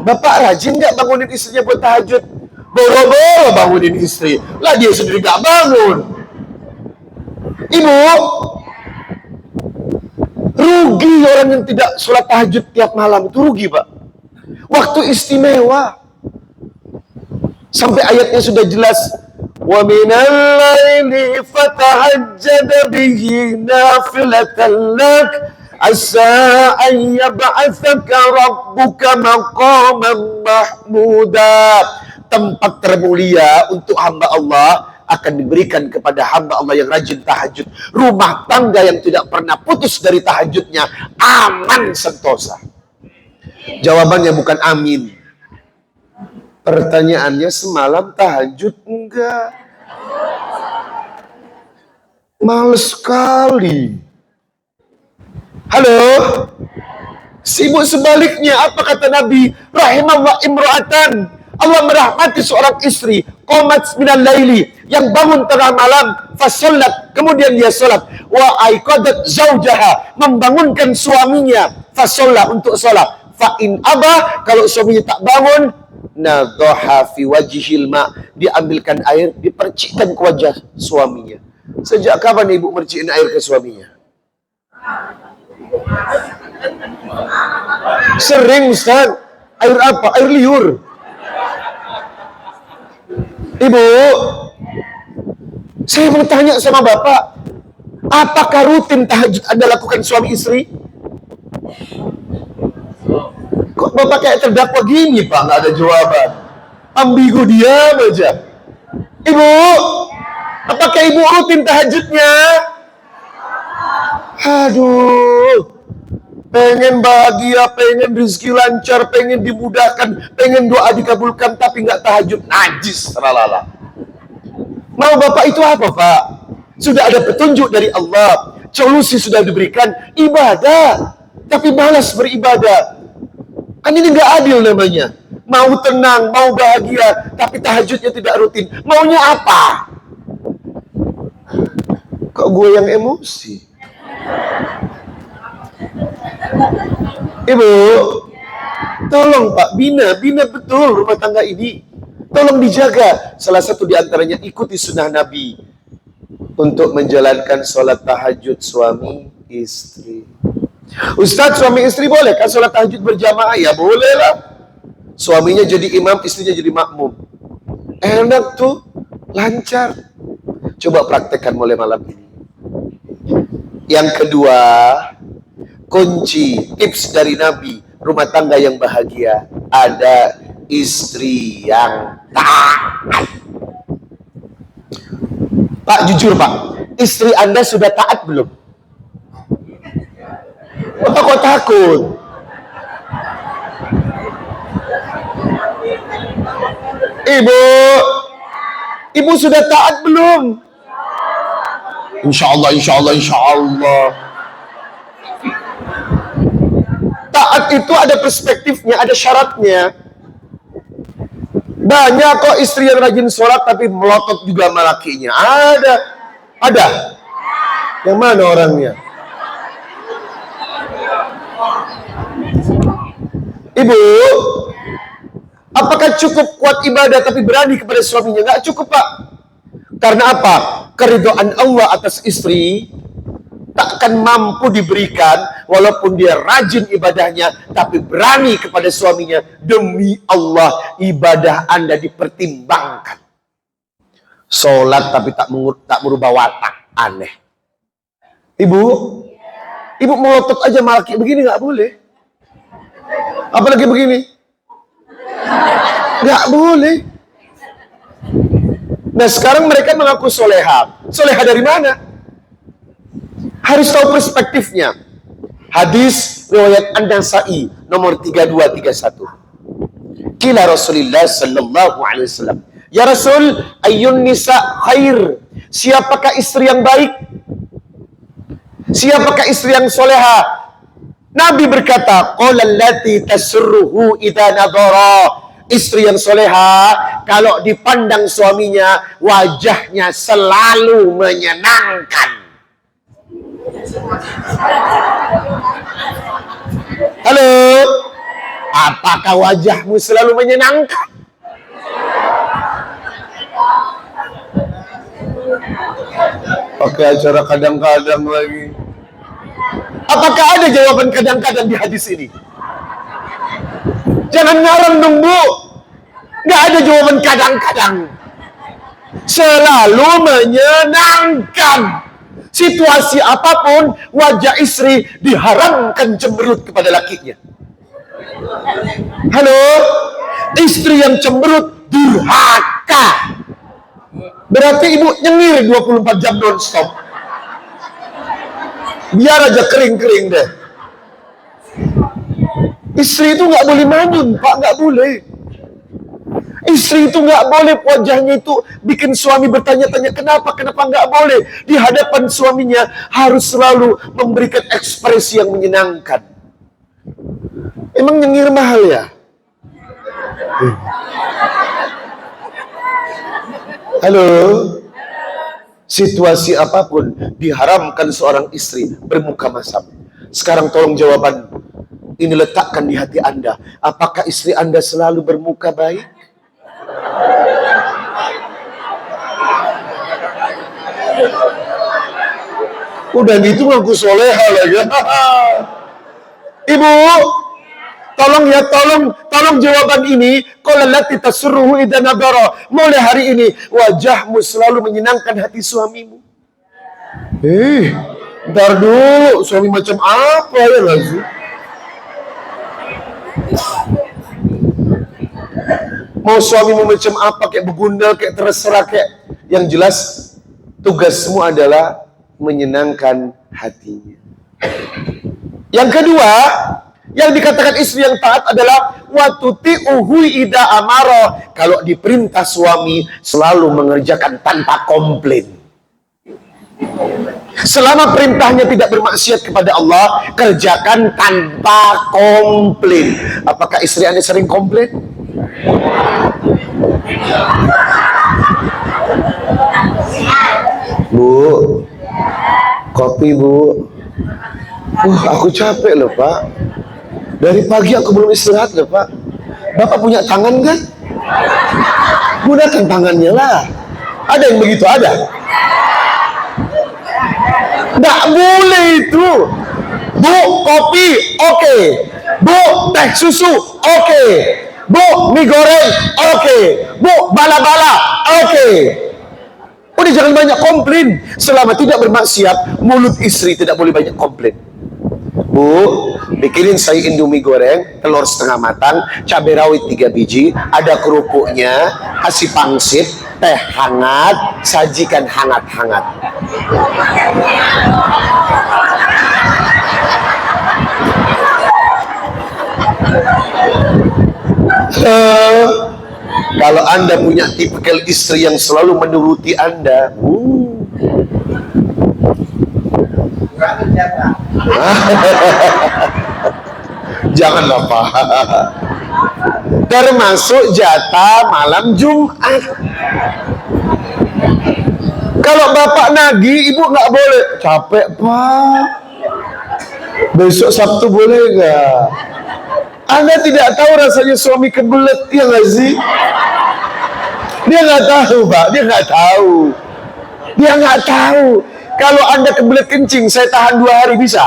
Bapak rajin nggak bangunin istrinya buat tahajud? Boro-boro bangunin istri, lah dia sendiri nggak bangun. Ibu, rugi orang yang tidak sholat tahajud tiap malam, itu rugi, Pak. Waktu istimewa. Sampai ayatnya sudah jelas, wa minal laili fatahajjad bihi nafilatan lak asa an yab'atsaka rabbuka maqaman mahmuda. Tempat termulia untuk hamba Allah akan diberikan kepada hamba Allah yang rajin tahajud. Rumah tangga yang tidak pernah putus dari tahajudnya aman sentosa. Jawabannya bukan amin. Pertanyaannya, semalam tahajud enggak? Males sekali. Halo? Sibuk sebaliknya, apa kata Nabi? Rahimallah imra'atan, Allah merahmati seorang istri, qomat minal laili, yang bangun tengah malam, fasolat, kemudian dia solat, wa aiqadat zaujaha, membangunkan suaminya, fasolat, untuk solat. Fa'in abah, kalau suaminya tak bangun, nadhaha fi wajihil ma, diambilkan air, dipercikkan ke wajah suaminya. Sejak kapan ibu mercikin air ke suaminya? Sering, Ustaz. Air apa? Air liur. Ibu, saya mau tanya sama Bapak, Apakah rutin tahajud Anda lakukan suami istri? Kok Bapak kayak terdakwa gini, Pak? Nggak ada jawaban. Ambigu, diam aja. Ibu, apakah ibu rutin tahajudnya? Aduh, pengen bahagia, pengen rezeki lancar, pengen dimudahkan, pengen doa dikabulkan, tapi nggak tahajud, najis, ralala. Mau Bapak itu apa, Pak? Sudah ada petunjuk dari Allah, solusi sudah diberikan, ibadah, tapi malas beribadah. Kan ini nggak adil namanya. Mau tenang, mau bahagia, tapi tahajudnya tidak rutin. Maunya apa? Kok gue yang emosi? Ibu, tolong Pak, bina betul rumah tangga ini. Tolong dijaga. Salah satu diantaranya ikuti sunnah Nabi untuk menjalankan sholat tahajud suami istri. Ustadz, suami istri boleh kan sholat tahajud berjamaah? Ya boleh lah. Suaminya jadi imam, istrinya jadi makmum. Enak tuh, lancar. Coba praktekkan mulai malam ini. Yang kedua, kunci tips dari Nabi rumah tangga yang bahagia, ada istri yang taat. Pak, jujur Pak, istri Anda sudah taat belum? Bapak kok takut? Ibu sudah taat belum? Insya Allah. Taat itu ada perspektifnya, ada syaratnya. Banyak kok istri yang rajin sholat tapi melotot juga sama lakinya. Ada. Yang mana orangnya? Ibu, apakah cukup kuat ibadah tapi berani kepada suaminya? Nggak cukup, Pak. Karena apa? Keridhaan Allah atas istri takkan mampu diberikan walaupun dia rajin ibadahnya, tapi berani kepada suaminya. Demi Allah, ibadah Anda dipertimbangkan. Sholat tapi tak merubah watak, aneh. Ibu melotot aja malaki begini nggak boleh. Apalagi begini, nggak boleh. Nah sekarang mereka mengaku soleha. Soleha dari mana? Harus tahu perspektifnya. Hadis riwayat An-Nasa'i nomor 3231. Qila Rasulullah sallallahu alaihi wasallam, ya Rasul, ayyun nisa khair? Siapakah istri yang baik? Siapakah istri yang soleha? Nabi berkata, qala allati tasurruhu idza nadhara. Istri yang soleha, kalau dipandang suaminya, wajahnya selalu menyenangkan. Halo, apakah wajahmu selalu menyenangkan? Pakai acara kadang-kadang lagi. Apakah ada jawaban kadang-kadang di hadis ini? Jangan ngarang dong, Bu. Nggak ada jawaban kadang-kadang. Selalu menyenangkan. Situasi apapun, wajah istri diharamkan cemberut kepada lakinya. Halo? Istri yang cemberut durhaka. Berarti ibu nyengir 24 jam non-stop. Biar aja kering-kering deh. Istri itu nggak boleh manyun, Pak, nggak boleh. Istri itu nggak boleh wajahnya itu bikin suami bertanya-tanya kenapa nggak boleh. Di hadapan suaminya harus selalu memberikan ekspresi yang menyenangkan. Emang nyengir mahal ya? Halo? Situasi apapun diharamkan seorang istri bermuka masam. Sekarang tolong jawaban ini letakkan di hati Anda. Apakah istri Anda selalu bermuka baik? Udah gitu ngaku soleha lagi. Ibu, tolong ya, tolong jawaban ini. Qala allati tasurruhu idza nadhara. Mulai hari ini wajahmu selalu menyenangkan hati suamimu. Ntar dulu, suami macam apa ya nggak sih? Mau suamimu macam apa, kayak begundal, kayak terserah, kayak yang jelas tugasmu adalah menyenangkan hatinya. Yang kedua, yang dikatakan istri yang taat adalah watuti'uhu ida amaro. Kalau diperintah suami selalu mengerjakan tanpa komplain. Selama perintahnya tidak bermaksiat kepada Allah, kerjakan tanpa komplain. Apakah istri Anda sering komplain? Bu, kopi bu. Aku capek loh Pak. Dari pagi aku belum istirahat loh Pak. Bapak punya tangan kan? Gunakan tangannya lah. Ada yang begitu? Ada? Nggak boleh itu. Bu, kopi, oke. Bu, teh susu, oke. Bu, mie goreng, oke. Bu, bala-bala, oke. Udah jangan banyak komplain. Selama tidak bermaksiat, mulut istri tidak boleh banyak komplain. Bu, bikinin saya indomie goreng, telur setengah matang, cabai rawit 3 biji, ada kerupuknya, kasih pangsit, teh hangat, sajikan hangat-hangat. Kalau Anda punya tipikal istri yang selalu menuruti Anda, janganlah Pak. Termasuk jatah malam Jumat. Kalau bapak nagih, ibu nggak boleh. Capek Pak. Besok Sabtu boleh nggak? Anda tidak tahu rasanya suami kebelet, ya nggak sih? Dia nggak tahu Pak, dia nggak tahu. Dia nggak tahu. Kalau Anda kebelet kencing, saya tahan 2 hari bisa.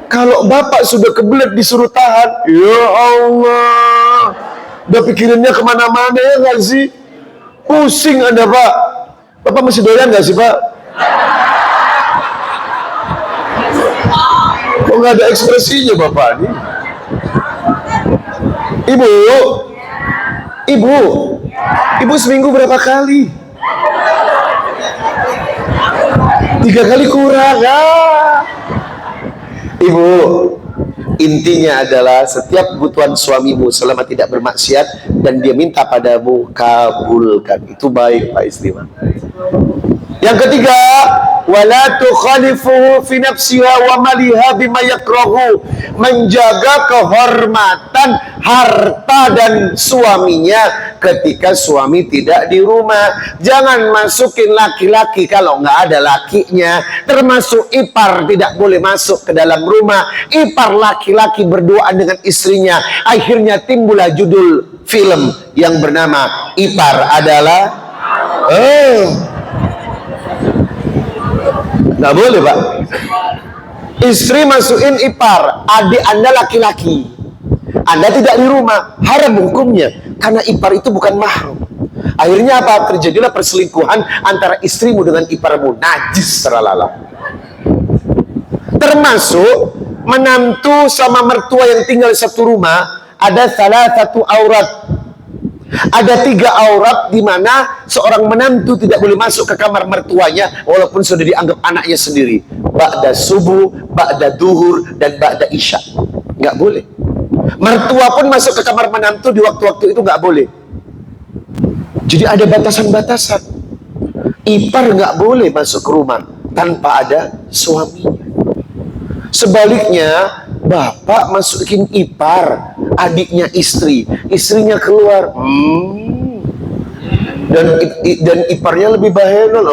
Kalau bapak sudah kebelet disuruh tahan, ya Allah, udah pikirannya kemana-mana, ya nggak sih? Pusing Anda Pak. Bapak masih doyan nggak sih Pak? Kok nggak ada ekspresinya Bapak nih? Ibu seminggu berapa kali? 3 kali kurang ya. Ibu, intinya adalah setiap kebutuhan suamimu selama tidak bermaksiat dan dia minta padamu, kabulkan. Itu baik Pak istri. Yang ketiga, wala tukhalifuhu fi nafsiha wa maliha bima yakrahu. Menjaga kehormatan harta dan suaminya ketika suami tidak di rumah. Jangan masukin laki-laki kalau nggak ada lakinya. Termasuk ipar tidak boleh masuk ke dalam rumah. Ipar laki-laki berduaan dengan istrinya. Akhirnya timbullah judul film yang bernama Ipar adalah nggak boleh Pak. Istri masukin ipar, adik Anda laki-laki, Anda tidak di rumah, haram hukumnya, karena ipar itu bukan mahram. Akhirnya apa? Terjadilah perselingkuhan antara istrimu dengan iparmu, najis terlalu. Termasuk menantu sama mertua yang tinggal satu rumah, ada salah satu aurat. Ada 3 aurat di mana seorang menantu tidak boleh masuk ke kamar mertuanya walaupun sudah dianggap anaknya sendiri. Ba'da subuh, ba'da duhur, dan ba'da isya. Nggak boleh. Mertua pun masuk ke kamar menantu di waktu-waktu itu nggak boleh. Jadi ada batasan-batasan. Ipar nggak boleh masuk ke rumah tanpa ada suaminya. Sebaliknya, bapak masukin ipar, adiknya istri, istrinya keluar, dan iparnya lebih bahenol.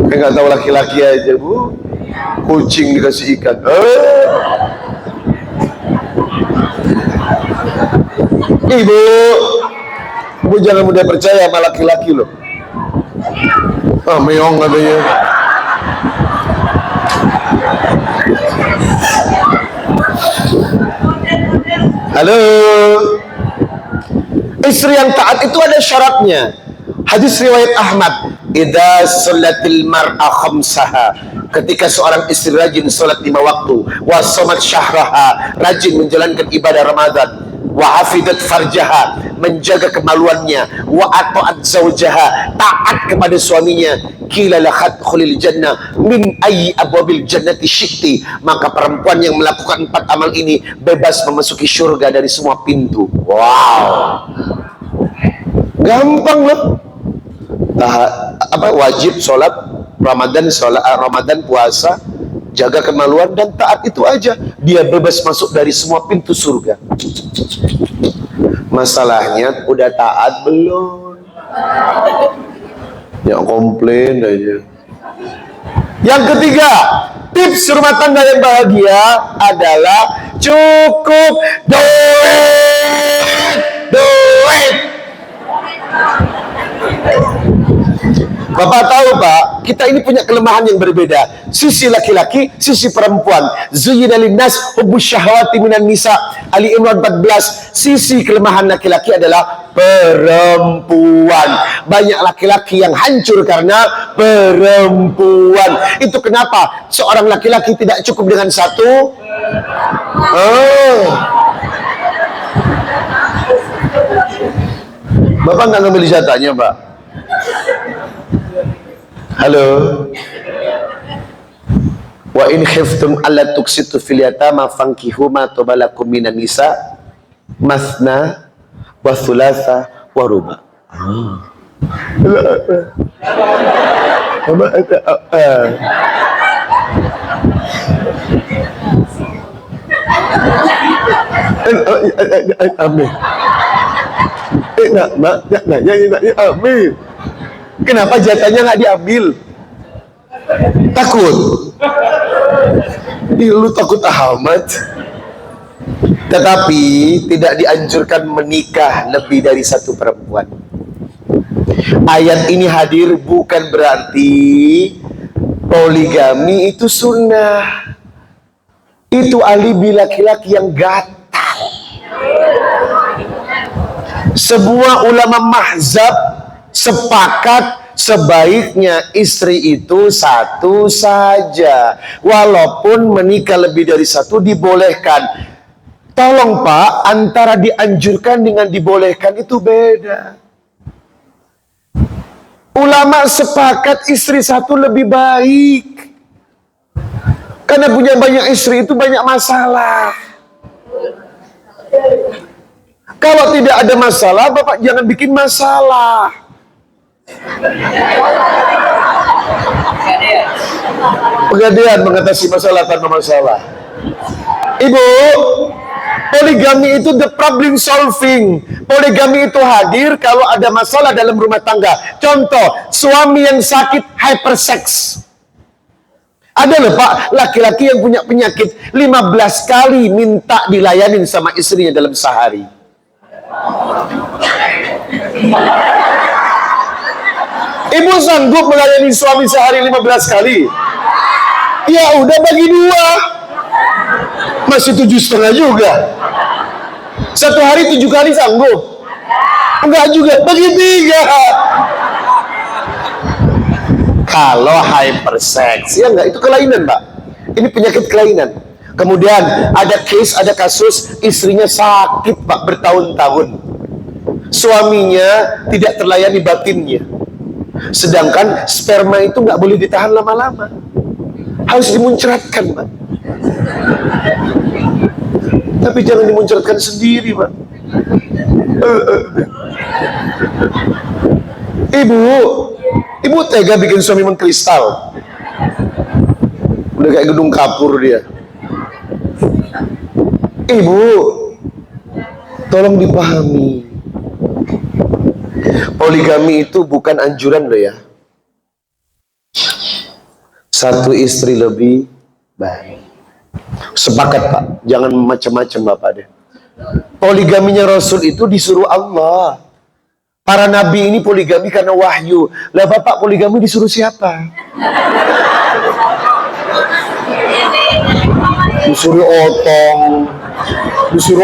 Kayak nggak tahu laki-laki aja Bu, kucing dikasih ikan. Ibu jangan mudah percaya sama laki-laki loh. Meong katanya. Halo. Istri yang taat itu ada syaratnya. Hadis riwayat Ahmad. idza salatil mar'a khamsaha, ketika seorang istri rajin salat 5 waktu, wa shamat syahraha, rajin menjalankan ibadah Ramadan, wa hafidat farjaha, menjaga kemaluannya, wa ata'at zawjaha, taat kepada suaminya, qila lahat khulil jannah min ayyi abwabil jannati syi'ti, maka perempuan yang melakukan 4 amal ini bebas memasuki surga dari semua pintu. Wow, gampang loh. Wajib sholat Ramadan, Ramadan puasa, jaga kemaluan dan taat, itu aja, dia bebas masuk dari semua pintu surga. Masalahnya udah taat belum? Ya komplain aja. Yang ketiga, tips rumah tangga yang bahagia adalah cukup duit. Bapak tahu Pak, kita ini punya kelemahan yang berbeda. Sisi laki-laki, sisi perempuan. Zuyyina linnas hubbus syahawati minan nisa. Ali Imran 14. Sisi kelemahan laki-laki adalah perempuan. Banyak laki-laki yang hancur karena perempuan. Itu kenapa seorang laki-laki tidak cukup dengan satu. Bapak nggak ngambil jatahnya Pak? Halo. Wa in khiftum alla tuksitu fil yatama fankihu ma tabalakum minan nisa masna wa thulatha wa ruba. Amin. Amin. Kenapa jatahnya nggak diambil? Takut? Lu takut amat. Tetapi tidak dianjurkan menikah lebih dari satu perempuan. Ayat ini hadir bukan berarti poligami itu sunnah. Itu alibi laki-laki yang gatal. Sebuah ulama mahzab sepakat sebaiknya istri itu satu saja, walaupun menikah lebih dari satu dibolehkan. Tolong Pak, antara dianjurkan dengan dibolehkan itu beda. Ulama sepakat istri satu lebih baik, karena punya banyak istri itu banyak masalah. Kalau tidak ada masalah, Bapak jangan bikin masalah. Pegadaian mengatasi masalah tanpa masalah. Ibu, poligami itu the problem solving. Poligami itu hadir kalau ada masalah dalam rumah tangga. Contoh, suami yang sakit hypersex. Ada loh Pak, laki-laki yang punya penyakit 15 kali minta dilayanin sama istrinya dalam sehari. Ibu sanggup melayani suami sehari 15 kali? Ya udah bagi 2, masih 7,5 juga. Satu hari 7 kali sanggup? Enggak juga, bagi 3. Kalau hypersex, ya enggak, itu kelainan Pak. Ini penyakit kelainan. Kemudian ada kasus istrinya sakit Pak bertahun-tahun, suaminya tidak terlayani batinnya. Sedangkan sperma itu nggak boleh ditahan lama-lama, harus dimuncratkan Pak. Tapi jangan dimuncratkan sendiri Pak. Ibu tega bikin suami mengkristal. Udah kayak gedung kapur dia. Ibu, tolong dipahami. Poligami itu bukan anjuran loh ya. Satu istri lebih baik. Sepakat Pak, jangan macam-macam Bapak deh. Poligaminya Rasul itu disuruh Allah. Para nabi ini poligami karena wahyu. Lah Bapak poligami disuruh siapa? Disuruh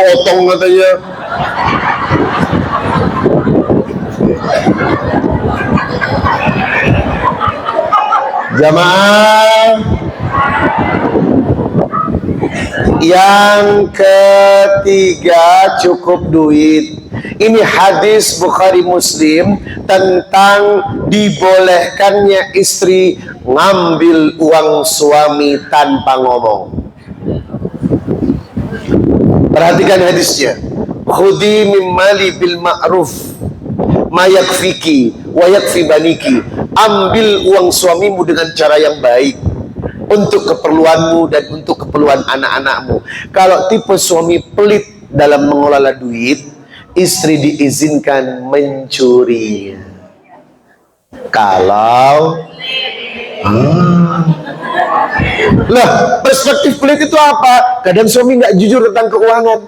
otong katanya. Jamaah yang ketiga, cukup duit. Ini hadis Bukhari Muslim tentang dibolehkannya istri ngambil uang suami tanpa ngomong. Perhatikan hadisnya. Khudi min mali bil ma'ruf ma yakfiki wa yakfi baniki. Ambil uang suamimu dengan cara yang baik untuk keperluanmu dan untuk keperluan anak-anakmu. Kalau tipe suami pelit dalam mengelola duit, istri diizinkan mencuri. Kalau lah, perspektif pelit itu apa? Kadang suami nggak jujur tentang keuangan.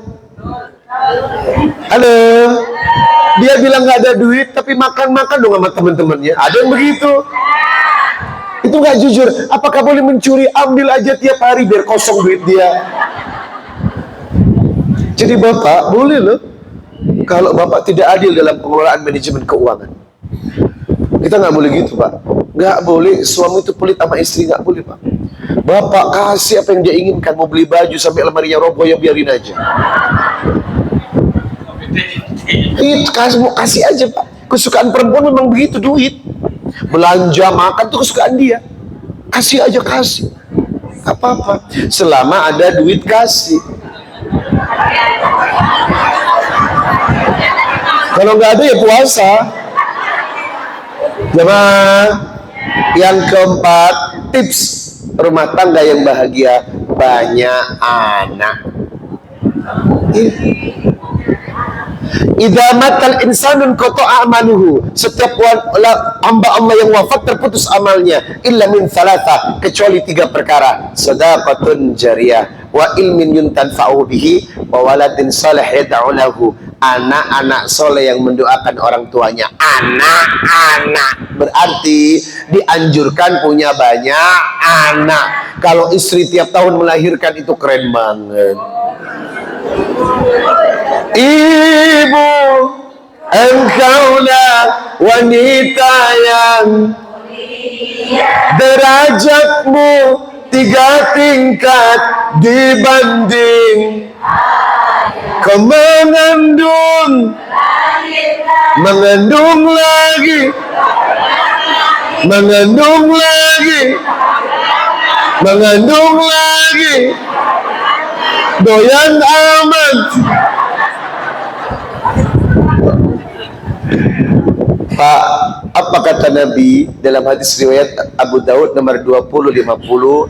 Halo, dia bilang nggak ada duit, tapi makan-makan dong sama teman-temannya. Ada yang begitu. Itu nggak jujur. Apakah boleh mencuri? Ambil aja tiap hari biar kosong duit dia. Jadi bapak boleh loh, kalau bapak tidak adil dalam pengelolaan manajemen keuangan. Kita nggak boleh gitu, Pak. Nggak boleh suami itu pelit sama istri, nggak boleh, Pak. Bapak kasih apa yang dia inginkan. Mau beli baju sampai lemarinya roboh, ya biarin aja. Kasih aja, Pak. Kesukaan perempuan memang begitu, duit. Belanja, makan itu kesukaan dia. Kasih aja, kasih. Apa-apa. Selama ada duit, kasih. Kalau nggak ada ya puasa. Jemaah yang keempat, tips rumah tangga yang bahagia, banyak anak. Idza matal insanun qata'a amaluhu. Setiap hamba Allah yang wafat terputus amalnya, illa min thalatha, kecuali 3 perkara. Shadaqatun jariyah, wa ilmin yuntanfa'u bihi, wa waladin salih yad'u lahu. Anak-anak soleh yang mendoakan orang tuanya. Anak-anak berarti dianjurkan punya banyak anak. Kalau istri tiap tahun melahirkan itu keren banget. Ibu, engkaulah wanita yang derajatmu 3 tingkat dibanding kau mengandung lagi doyan amat. Pak, apa kata Nabi dalam hadis riwayat Abu Daud nomor 2050?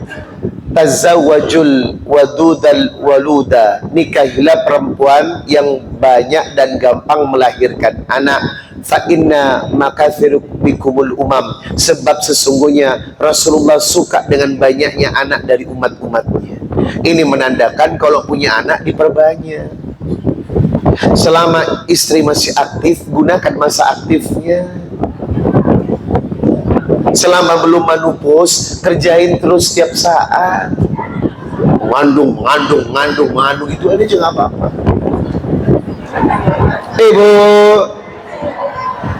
Tazawwajul wadudal waluda, nikahilah perempuan yang banyak dan gampang melahirkan anak. Fa inna makathiru bikumul umam, sebab sesungguhnya Rasulullah suka dengan banyaknya anak dari umat-umatnya. Ini menandakan kalau punya anak diperbanyak. Selama istri masih aktif, gunakan masa aktifnya. Selama belum menopause, kerjain terus setiap saat. Ngandung itu aja nggak apa-apa. Ibu,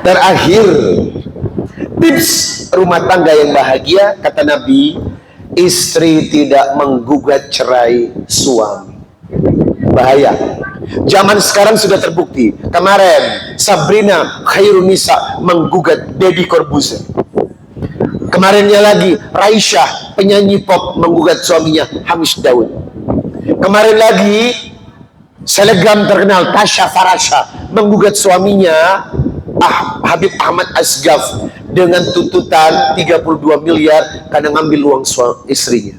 terakhir tips rumah tangga yang bahagia, kata Nabi, istri tidak menggugat cerai suami. Bahaya. Zaman sekarang sudah terbukti. Kemarin Sabrina Khairun Nisa menggugat Deddy Corbuzier. Kemarinnya lagi Raisya penyanyi pop menggugat suaminya Hamis Daud. Kemarin lagi selebgram terkenal Tasya Farasha menggugat suaminya Habib Ahmad Asghaf dengan tuntutan 32 miliar karena ngambil uang istrinya.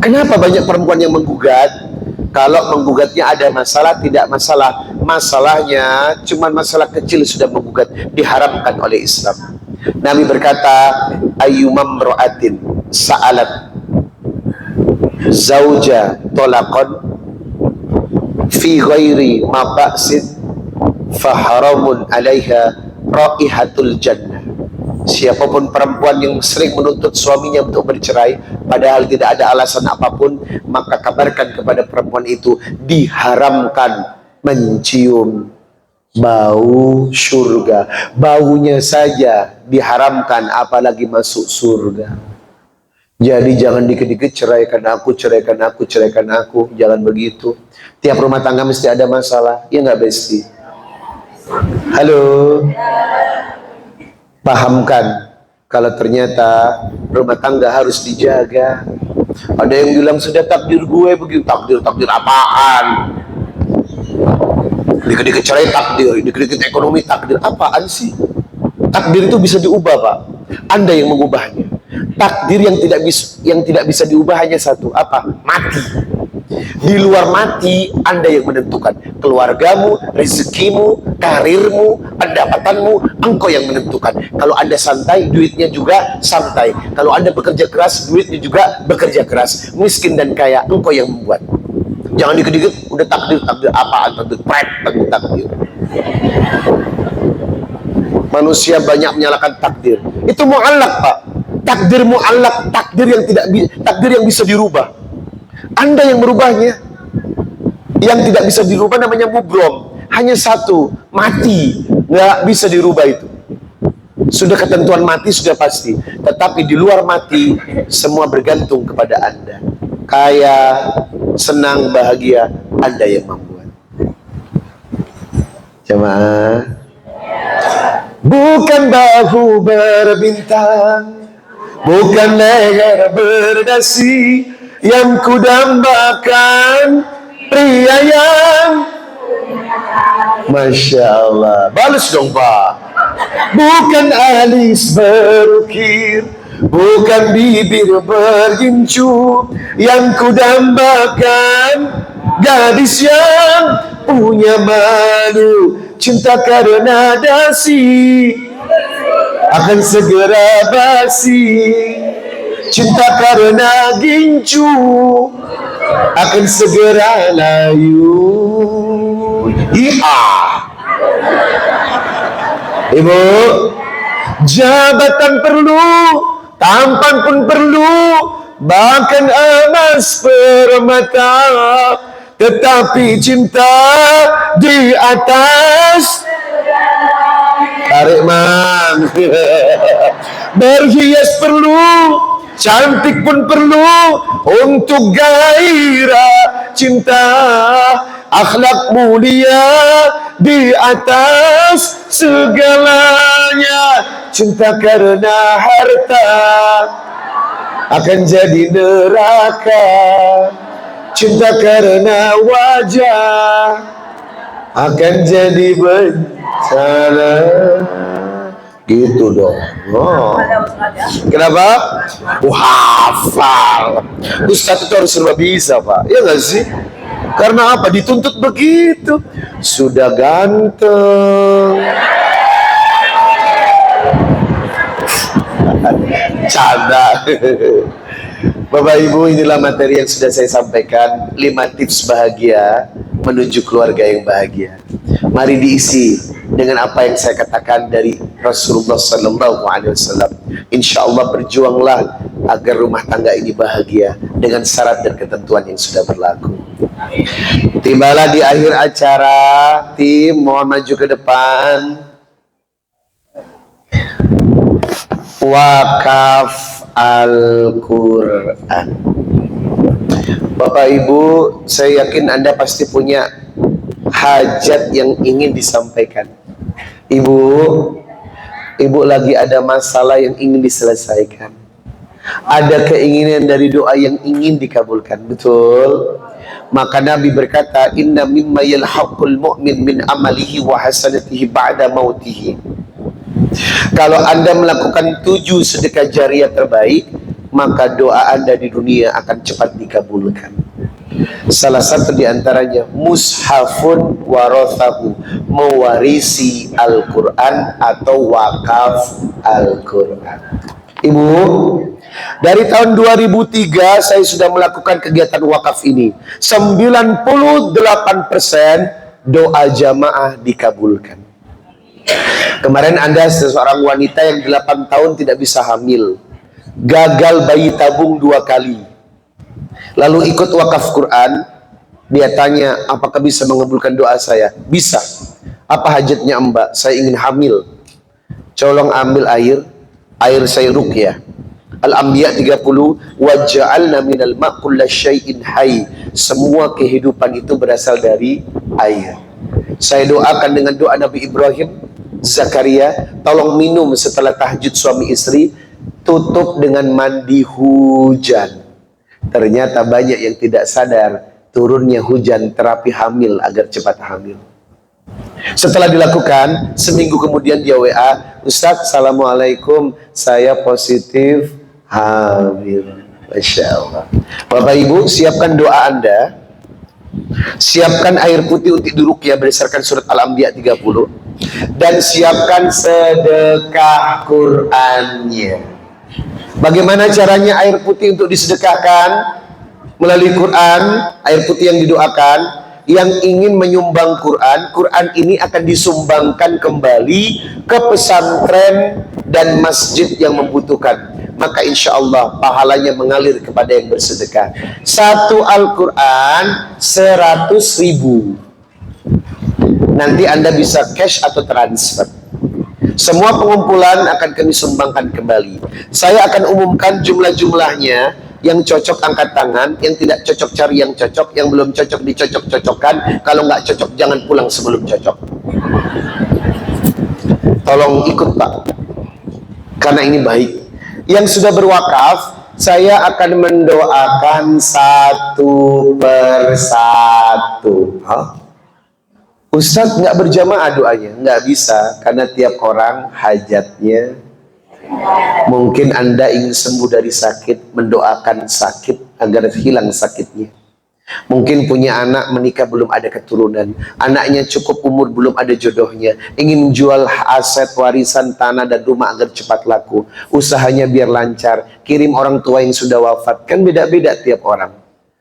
Kenapa banyak perempuan yang menggugat? Kalau menggugatnya ada masalah, tidak masalah. Masalahnya cuma masalah kecil sudah menggugat, diharamkan oleh Islam. Nabi berkata, ayyumam ro'atin sa'alat zauja tolakon fi ghairi mabaksin faharamun alaiha ra'ihatul jannah. Siapapun perempuan yang sering menuntut suaminya untuk bercerai padahal tidak ada alasan apapun, maka kabarkan kepada perempuan itu diharamkan mencium bau surga. Baunya saja diharamkan, apalagi masuk surga. Jadi jangan dikit-dikit ceraikan aku, ceraikan aku, ceraikan aku. Jangan begitu. Tiap rumah tangga mesti ada masalah. Ya nggak, Besti? Halo? Pahamkan kalau ternyata rumah tangga harus dijaga. Ada yang bilang sudah takdir gue begitu. Takdir apaan? Dikit-dikit cerai takdir, dikit-dikit ekonomi takdir. Apaan sih? Takdir itu bisa diubah, Pak. Anda yang mengubahnya. Takdir yang tidak bisa diubah hanya satu, apa? Mati. Di luar mati, Anda yang menentukan. Keluargamu, rezekimu, karirmu, pendapatanmu, engkau yang menentukan. Kalau Anda santai, duitnya juga santai. Kalau Anda bekerja keras, duitnya juga bekerja keras. Miskin dan kaya, engkau yang membuat. Jangan dikit-dikit udah takdir apaan, takdir. Manusia banyak menyalahkan takdir. Itu mu'allaq, Pak. Takdir mu'allaq, takdir yang bisa dirubah. Anda yang merubahnya. Yang tidak bisa dirubah namanya mubrom. Hanya satu, mati. Nggak bisa dirubah itu. Sudah ketentuan mati, sudah pasti. Tetapi di luar mati, semua bergantung kepada Anda. Kaya, senang, bahagia, Anda yang membuat. Jemaah, bukan bahu berbintang, bukan leher berdasi yang kudambakan, pria yang Masya Allah. Balas dong, Pak. Bukan alis berukir, bukan bibir bergincu yang kudambakan, gadis yang punya malu, cinta karena dasi akan segera basi, cinta karena gincu akan segera layu. Iya, Ibu, jabatan perlu, tampan pun perlu, bahkan emas permata, tetapi cinta di atas. Tarik, man. Berhias perlu, cantik pun perlu untuk gairah cinta. Akhlak mulia di atas segalanya. Cinta karena harta akan jadi neraka. Cinta karena wajah akan jadi bencana. Gitu dong. Oh. Kenapa? Hafal. Ustadz itu harus serba bisa, Pak. Ya nggak sih? Karena apa? Dituntut begitu. Sudah ganteng, canda. Bapak Ibu, inilah materi yang sudah saya sampaikan. 5 tips bahagia menuju keluarga yang bahagia. Mari diisi dengan apa yang saya katakan dari Rasulullah SAW. Insya Allah berjuanglah agar rumah tangga ini bahagia dengan syarat dan ketentuan yang sudah berlaku. Tibalah di akhir acara. Tim, mohon maju ke depan. Wakaf Al-Quran. Bapak Ibu, saya yakin Anda pasti punya hajat yang ingin disampaikan. Ibu lagi ada masalah yang ingin diselesaikan. Ada keinginan dari doa yang ingin dikabulkan. Betul? Maka Nabi berkata, inna mimma yalhaqul mu'min min amalihi wa hasanatihi ba'da mautihi. Kalau Anda melakukan 7 sedekah jariah terbaik, maka doa Anda di dunia akan cepat dikabulkan. Salah satu di antaranya mushafun warathahu, mewarisi Al-Quran atau wakaf Al-Quran. Ibu, dari tahun 2003 saya sudah melakukan kegiatan wakaf ini. 98% doa jamaah dikabulkan. Kemarin Anda seseorang wanita yang 8 tahun tidak bisa hamil, gagal bayi tabung 2 kali, lalu ikut wakaf Quran. Dia tanya, apakah bisa mengabulkan doa saya? Bisa. Apa hajatnya Mbak? Saya ingin hamil. Tolong ambil air saya ruqyah. Al-Anbiya 30, wa ja'alna minal ma' kulla syai'in hayy. Semua kehidupan itu berasal dari air. Saya doakan dengan doa Nabi Ibrahim, Zakaria, tolong minum setelah tahajud suami istri, tutup dengan mandi hujan. Ternyata banyak yang tidak sadar turunnya hujan terapi hamil agar cepat hamil. Setelah dilakukan, seminggu kemudian dia WA, Ustaz, Assalamualaikum, saya positif hamil. Masya Allah. Bapak Ibu, siapkan doa Anda, siapkan air putih untuk diruqyah berdasarkan surat Al-Anbiya 30, dan siapkan sedekah Qur'annya. Bagaimana caranya air putih untuk disedekahkan? Melalui Quran, air putih yang didoakan. Yang ingin menyumbang Quran ini akan disumbangkan kembali ke pesantren dan masjid yang membutuhkan. Maka insya Allah pahalanya mengalir kepada yang bersedekah. Satu Al-Quran 100.000. Nanti Anda bisa cash atau transfer. Semua pengumpulan akan kami sumbangkan kembali. Saya akan umumkan jumlah-jumlahnya. Yang cocok angkat tangan, yang tidak cocok cari yang cocok, yang belum cocok dicocok-cocokkan. Kalau nggak cocok jangan pulang sebelum cocok. Tolong ikut Pak, karena ini baik. Yang sudah berwakaf, saya akan mendoakan satu persatu. Ustadz nggak berjamaah doanya? Nggak bisa, karena tiap orang hajatnya. Mungkin Anda ingin sembuh dari sakit, mendoakan sakit agar hilang sakitnya. Mungkin punya anak menikah belum ada keturunan, anaknya cukup umur belum ada jodohnya, ingin jual aset warisan tanah dan rumah agar cepat laku, usahanya biar lancar, kirim orang tua yang sudah wafat. Kan beda-beda tiap orang.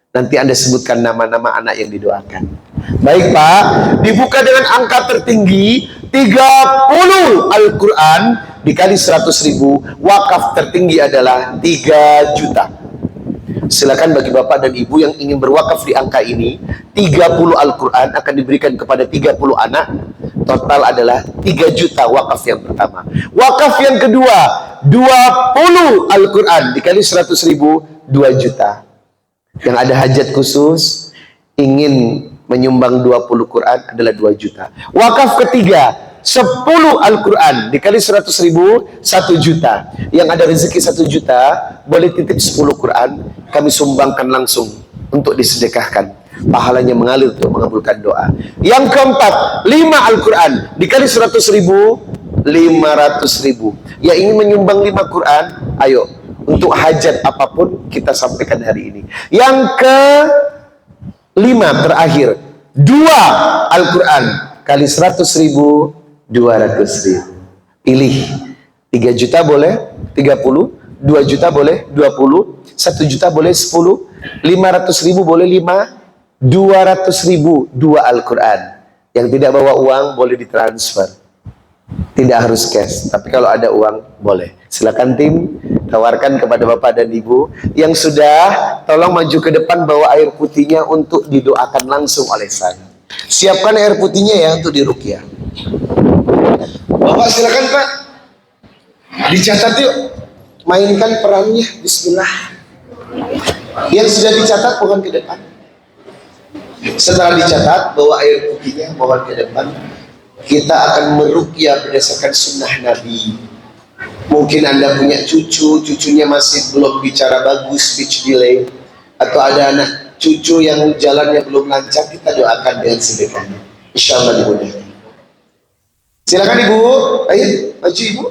Nanti Anda sebutkan nama-nama anak yang didoakan. Baik Pak, dibuka dengan angka tertinggi 30 Al-Quran dikali 100.000. Wakaf tertinggi adalah 3 juta. Silakan bagi Bapak dan Ibu yang ingin berwakaf di angka ini. 30 Al-Quran akan diberikan kepada 30 anak. Total adalah 3 juta wakaf yang pertama. Wakaf yang kedua 20 Al-Quran dikali 100.000, 2 juta. Yang ada hajat khusus ingin menyumbang 20 Quran adalah 2 juta. Wakaf ketiga 10 Al-Quran dikali 100.000, 1 juta. Yang ada rezeki 1 juta boleh titip 10 Quran, kami sumbangkan langsung untuk disedekahkan. Pahalanya mengalir untuk mengabulkan doa. Yang keempat 5 Al-Quran dikali 100.000, 500.000. Yang ingin menyumbang 5 Quran, ayo, untuk hajat apapun kita sampaikan hari ini. Yang ke-5 terakhir 2 Al-Quran kali 100.000, 200.000. Pilih. 3 juta boleh 30, 2 juta boleh 20, 1 juta boleh 10, 500.000 boleh 5, 200.000 2 Al-Quran. Yang tidak bawa uang boleh ditransfer. Tidak harus cash, tapi kalau ada uang boleh. Silakan tim, tawarkan kepada Bapak dan Ibu yang sudah, tolong maju ke depan bawa air putihnya untuk didoakan langsung oleh saya. Siapkan air putihnya ya untuk diruqyah. Bapak silakan Pak. Dicatat yuk. Mainkan perannya. Bismillah. Yang sudah dicatat mohon ke depan. Setelah dicatat bawa air putihnya mohon ke depan. Kita akan meruqyah berdasarkan sunnah Nabi. Mungkin Anda punya cucu, cucunya masih belum bicara bagus, speech delay, atau ada anak cucu yang jalannya belum lancar, kita doakan dengan sedekahnya. Insya Allah dimudahkan. Silakan Ibu, ayo maju Ibu.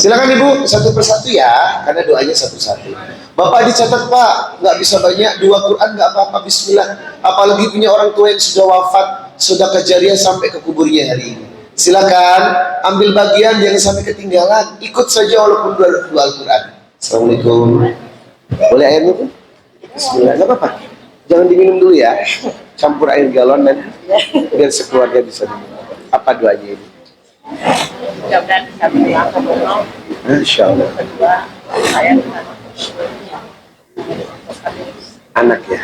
Silakan Ibu, satu persatu ya, karena doanya satu-satu. Bapak dicatat Pak, nggak bisa banyak, 2 Quran nggak apa-apa, Bismillah. Apalagi punya orang tua yang sudah wafat, sudah kejariah sampai ke kuburnya hari ini. Silakan ambil bagian, jangan sampai ketinggalan. Ikut saja walaupun 2 Al-Quran. Assalamualaikum. Boleh airnya Pun? Bismillah, nggak apa-apa. Jangan diminum dulu ya. Campur air galon dan biar sekeluarga bisa diminum. Apa doanya ini?
Mudah-mudahan bisa pulang ke Bono.
Insya Allah.
Kedua, saya dengan
Anak ya.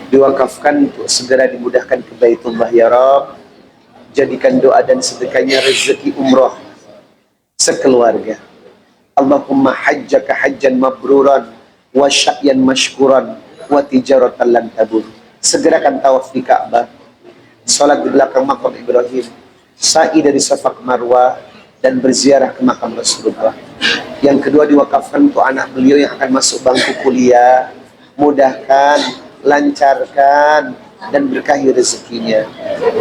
diwakafkan untuk segera dimudahkan ke Baitullah ya Rabb. Jadikan doa dan sedekahnya rezeki umroh sekeluarga. Allahumma hajjaka hajjan mabruran wa sya'yan mashkuran wa tijaratan lan tabur. Segerakan tawaf di Ka'bah, salat di belakang makam Ibrahim, sa'i dari Safa ke Marwah, dan berziarah ke makam Rasulullah. Yang kedua diwakafkan untuk anak beliau yang akan masuk bangku kuliah. Mudahkan, lancarkan, dan berkahi rezekinya.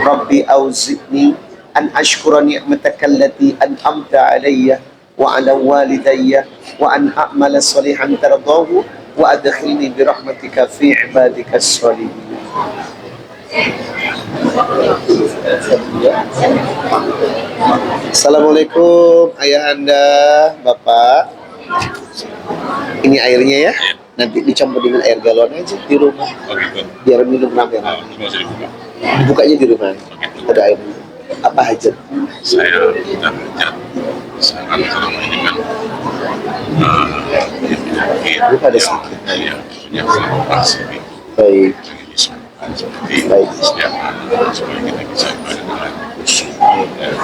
Rabbi auzi'ni an ashkura ni'mataka allati an'amta alayya wa ala walidayya wa an a'mala salihan tardahu wa adkhilni bi rahmatika fi ibadika as-salihin. Assalamualaikum ayahanda, Bapak. Ini airnya ya. Nanti dicampur dengan air galon aja di rumah. Biar minum rame-rame. Bukanya di rumah. Ada air. Apa hajat?
Saya tidak hajat. Saya kan selama ini kan penyakit.
Lupa ada sedikit.
Ya, punya konsentrasi.
Baik.
Seperti
Baik.
setiap hari supaya kita bisa ibadah dengan khusyuk. Ya.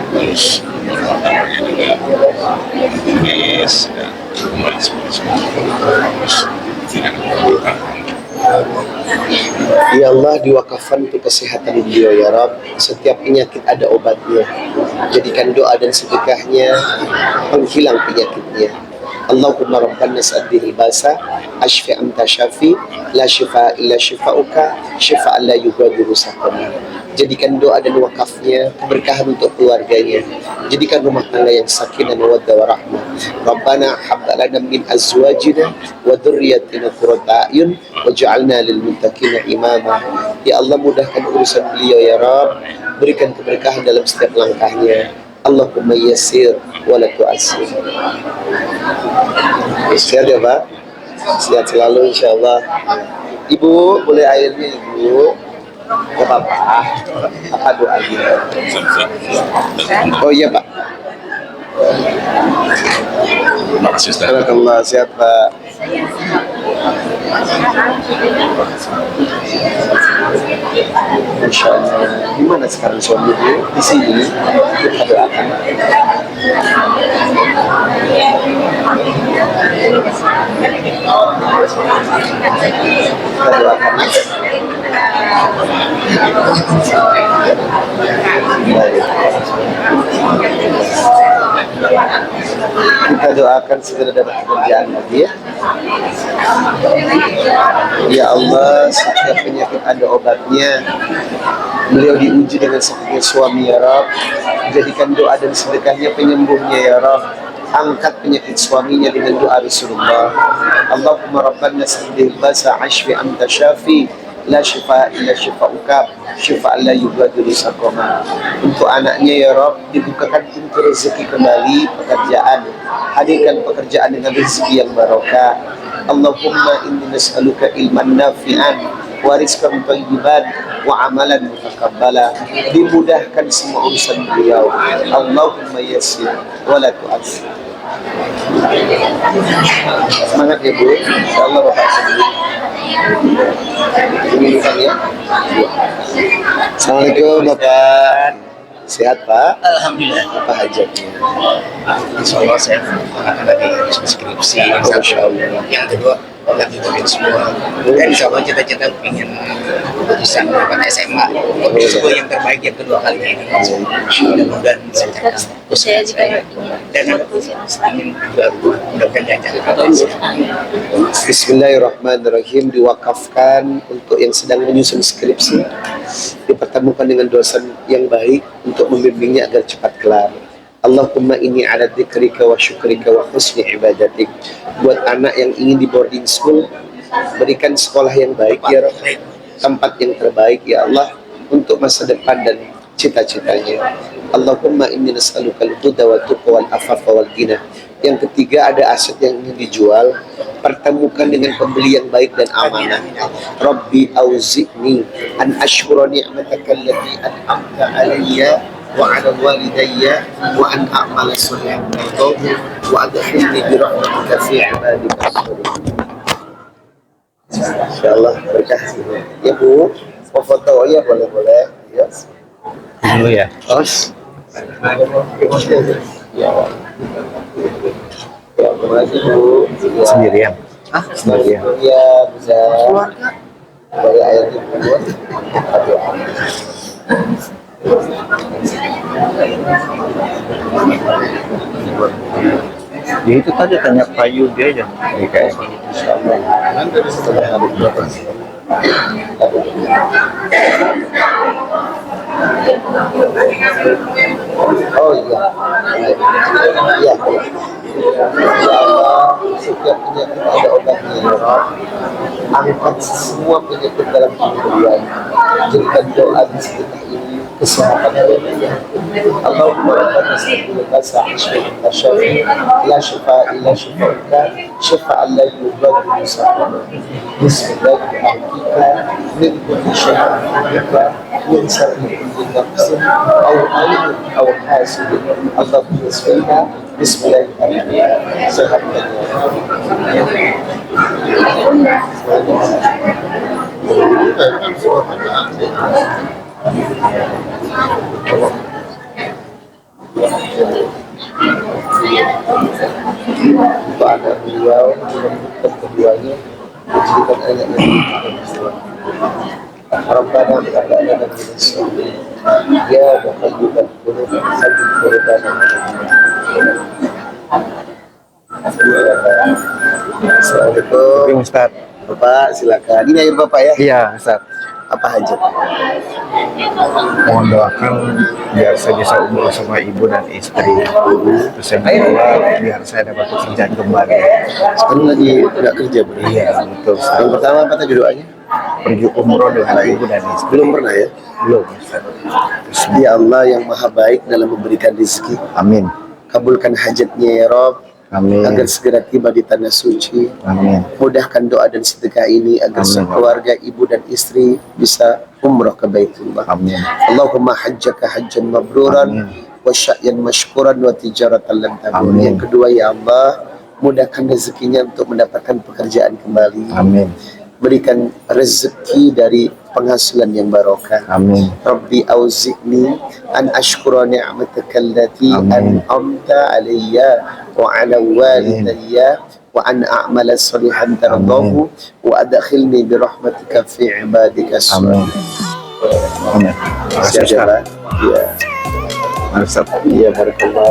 Terus namanya juga tulis ya, kembali seperti semua. Terus tidak membutuhkan.
Ya Allah, diwakafkan untuk kesehatan beliau ya Rabb. Setiap penyakit ada obatnya. Jadikan doa dan sedekahnya penghilang penyakitnya. Allahumma rabbana sa'adil basa ashfi anta syafi la syifa illa syifauka syifa'an la yughadiru saqama. Jadikan doa dan wakafnya keberkahan untuk keluarganya. Jadikan rumah tangga yang sakinah mawaddah warahmah. Rabbana hab lana min azwajina wa dhurriyyatina qurrata a'yun waj'alna lil muttaqina imama. Ya Allah, mudahkan urusan beliau ya Rabb. Berikan keberkahan dalam setiap langkahnya. Allahumma yassir wa la tu'assir. Sehat ya Pak? Sehat selalu insyaAllah. Ibu, boleh airnya Ibu? Gak apa-apa. Apa doanya? Oh iya Pak.
Terima kasih Ustaz.
Barakallah, sehat Pak. Insya Allah. Gimana sekarang suami ibu? Di sini kita doakan. Kita doakan. Baik. Kita doakan segera dapat pekerjaan lagi ya. Ya Allah, setiap penyakit ada obatnya. Beliau diuji dengan sakitnya suami ya Rabb. Jadikan doa dan sedekahnya penyembuhnya ya Rabb. Angkat penyakit suaminya dengan doa Rasulullah. Allahumma rabbana sa'adil basa ashfi anta syafi la syifa illa syifauka syifa'an la yughadiru saqama. Untuk anaknya ya Rabb, dibukakan pintu rezeki kembali pekerjaan. Hadirkan pekerjaan dengan rezeki yang barokah. Allahumma inni nas'aluka ilman nafi'an wa rizqan thayyiban wa amalan mutaqabbala. Dimudahkan semua urusan beliau. Allahumma yassir wa la tu'assir. Semangat ya Bu. Insyaallah Bapak sembuh. Ini ya. Assalamualaikum Bapak. Sehat Pak?
Alhamdulillah.
Apa hajatnya?
Insya Allah saya akan lagi skripsi yang
Masya
satu,
Allah.
yang kedua lagi tutup semua. Dan insya Allah cita-cita ingin bisa mendapat SMA. Itu yang terbaik yang kedua kali ini. Mudah-mudahan saya capai.
Saya juga
Dan ingin juga mudah-mudahan diajarkan.
Bismillahirrahmanirrahim. Diwakafkan untuk yang sedang menyusun skripsi, dipertemukan dengan dosen yang baik untuk membimbingnya agar cepat kelar. Allahumma inni ala dzikrika wa syukrika wa husni ibadatik. Buat anak yang ingin di boarding school, berikan sekolah yang baik ya Rabb, tempat yang terbaik ya Allah untuk masa depan dan cita-citanya. Allahumma inni nas'aluka al-huda wa tuqa wal afafa wal ghina. Yang ketiga, ada aset yang ingin dijual, pertemukan dengan pembeli yang baik dan amanah. Rabbi auzi'ni an ashkura ni'mataka allati an'amta alayya wa 'ala walidayya wa an a'mala shalihan tardahu wa adkhilni bi rahmatika fi 'ibadika as-salihin. Insyaallah berkah. Ya Bu, mau foto ya boleh-boleh. Ya.
Dulu ya.
Terus. Ya. Ya, terima kasih Bu. Ya.
Sendirian. Ah, sendirian.
Ya, bisa. Dari air di mulut.
Ya itu tadi tanya Payu dia aja. Ini kayak
Oh iya. Iya. Insyaallah setiap penyakit ada obatnya ya Rob. Angkat semua penyakit dalam tubuh beliau. Jadikan doa di sekitar ini kesehatan yang Allahumma rabbana astaghfirullah sa'ishwa syafi la syifa illa syifauka syifa'an la yughadiru saqama bismillahirrahmanirrahim min kulli syai'in min syarri kulli nafsin aw alim aw hasidin Allahumma yasfina bismillahirrahmanirrahim sehatkan untuk anak beliau menemukan keduanya menjadikan anaknya Rabbana taqabbal minna ya muqallibal qulub tsabbit qulubana Assalamualaikum
Ustaz.
Bapak silakan ini air Bapak ya
Iya, Ustaz.
apa hajat
Mohon doakan biar saya bisa umroh sama ibu dan istri. Terus yang kedua biar saya dapat pekerjaan kembali.
sekarang lagi nggak kerja bro
Iya, betul. Ustaz.
yang pertama apa tadi doanya
Pergi umroh dengan ibu dan istri.
belum pernah ya
Belum, Ustaz.
ya Allah yang maha baik dalam memberikan rezeki
Amin.
kabulkan hajatnya ya Rob
Amin.
agar segera tiba di tanah suci.
Amin.
Mudahkan doa dan sedekah ini agar
Amin.
keluarga ibu dan istri bisa umrah ke Baitullah.
Amin.
Allahumma hajjaka hajjan mabruran
Amin.
wa sya'yan mashkuran wa tijaratan lan tabur.
Amin.
Yang kedua ya Allah, mudahkan rezekinya untuk mendapatkan pekerjaan kembali.
Amin.
Berikan rezeki dari penghasilan yang barokah.
Amin.
Rabbi auzi'ni an ashkura ni'mataka allati
Amin.
an'amta alayya wa ala walidayya wa an a'mala salihan tardahu wa adkhilni bi rahmatika fi ibadika
Amin.
as-salihin.
Amin. Terima kasih, Ustaz.
Ya.
Mantap.
Iya, barakallah.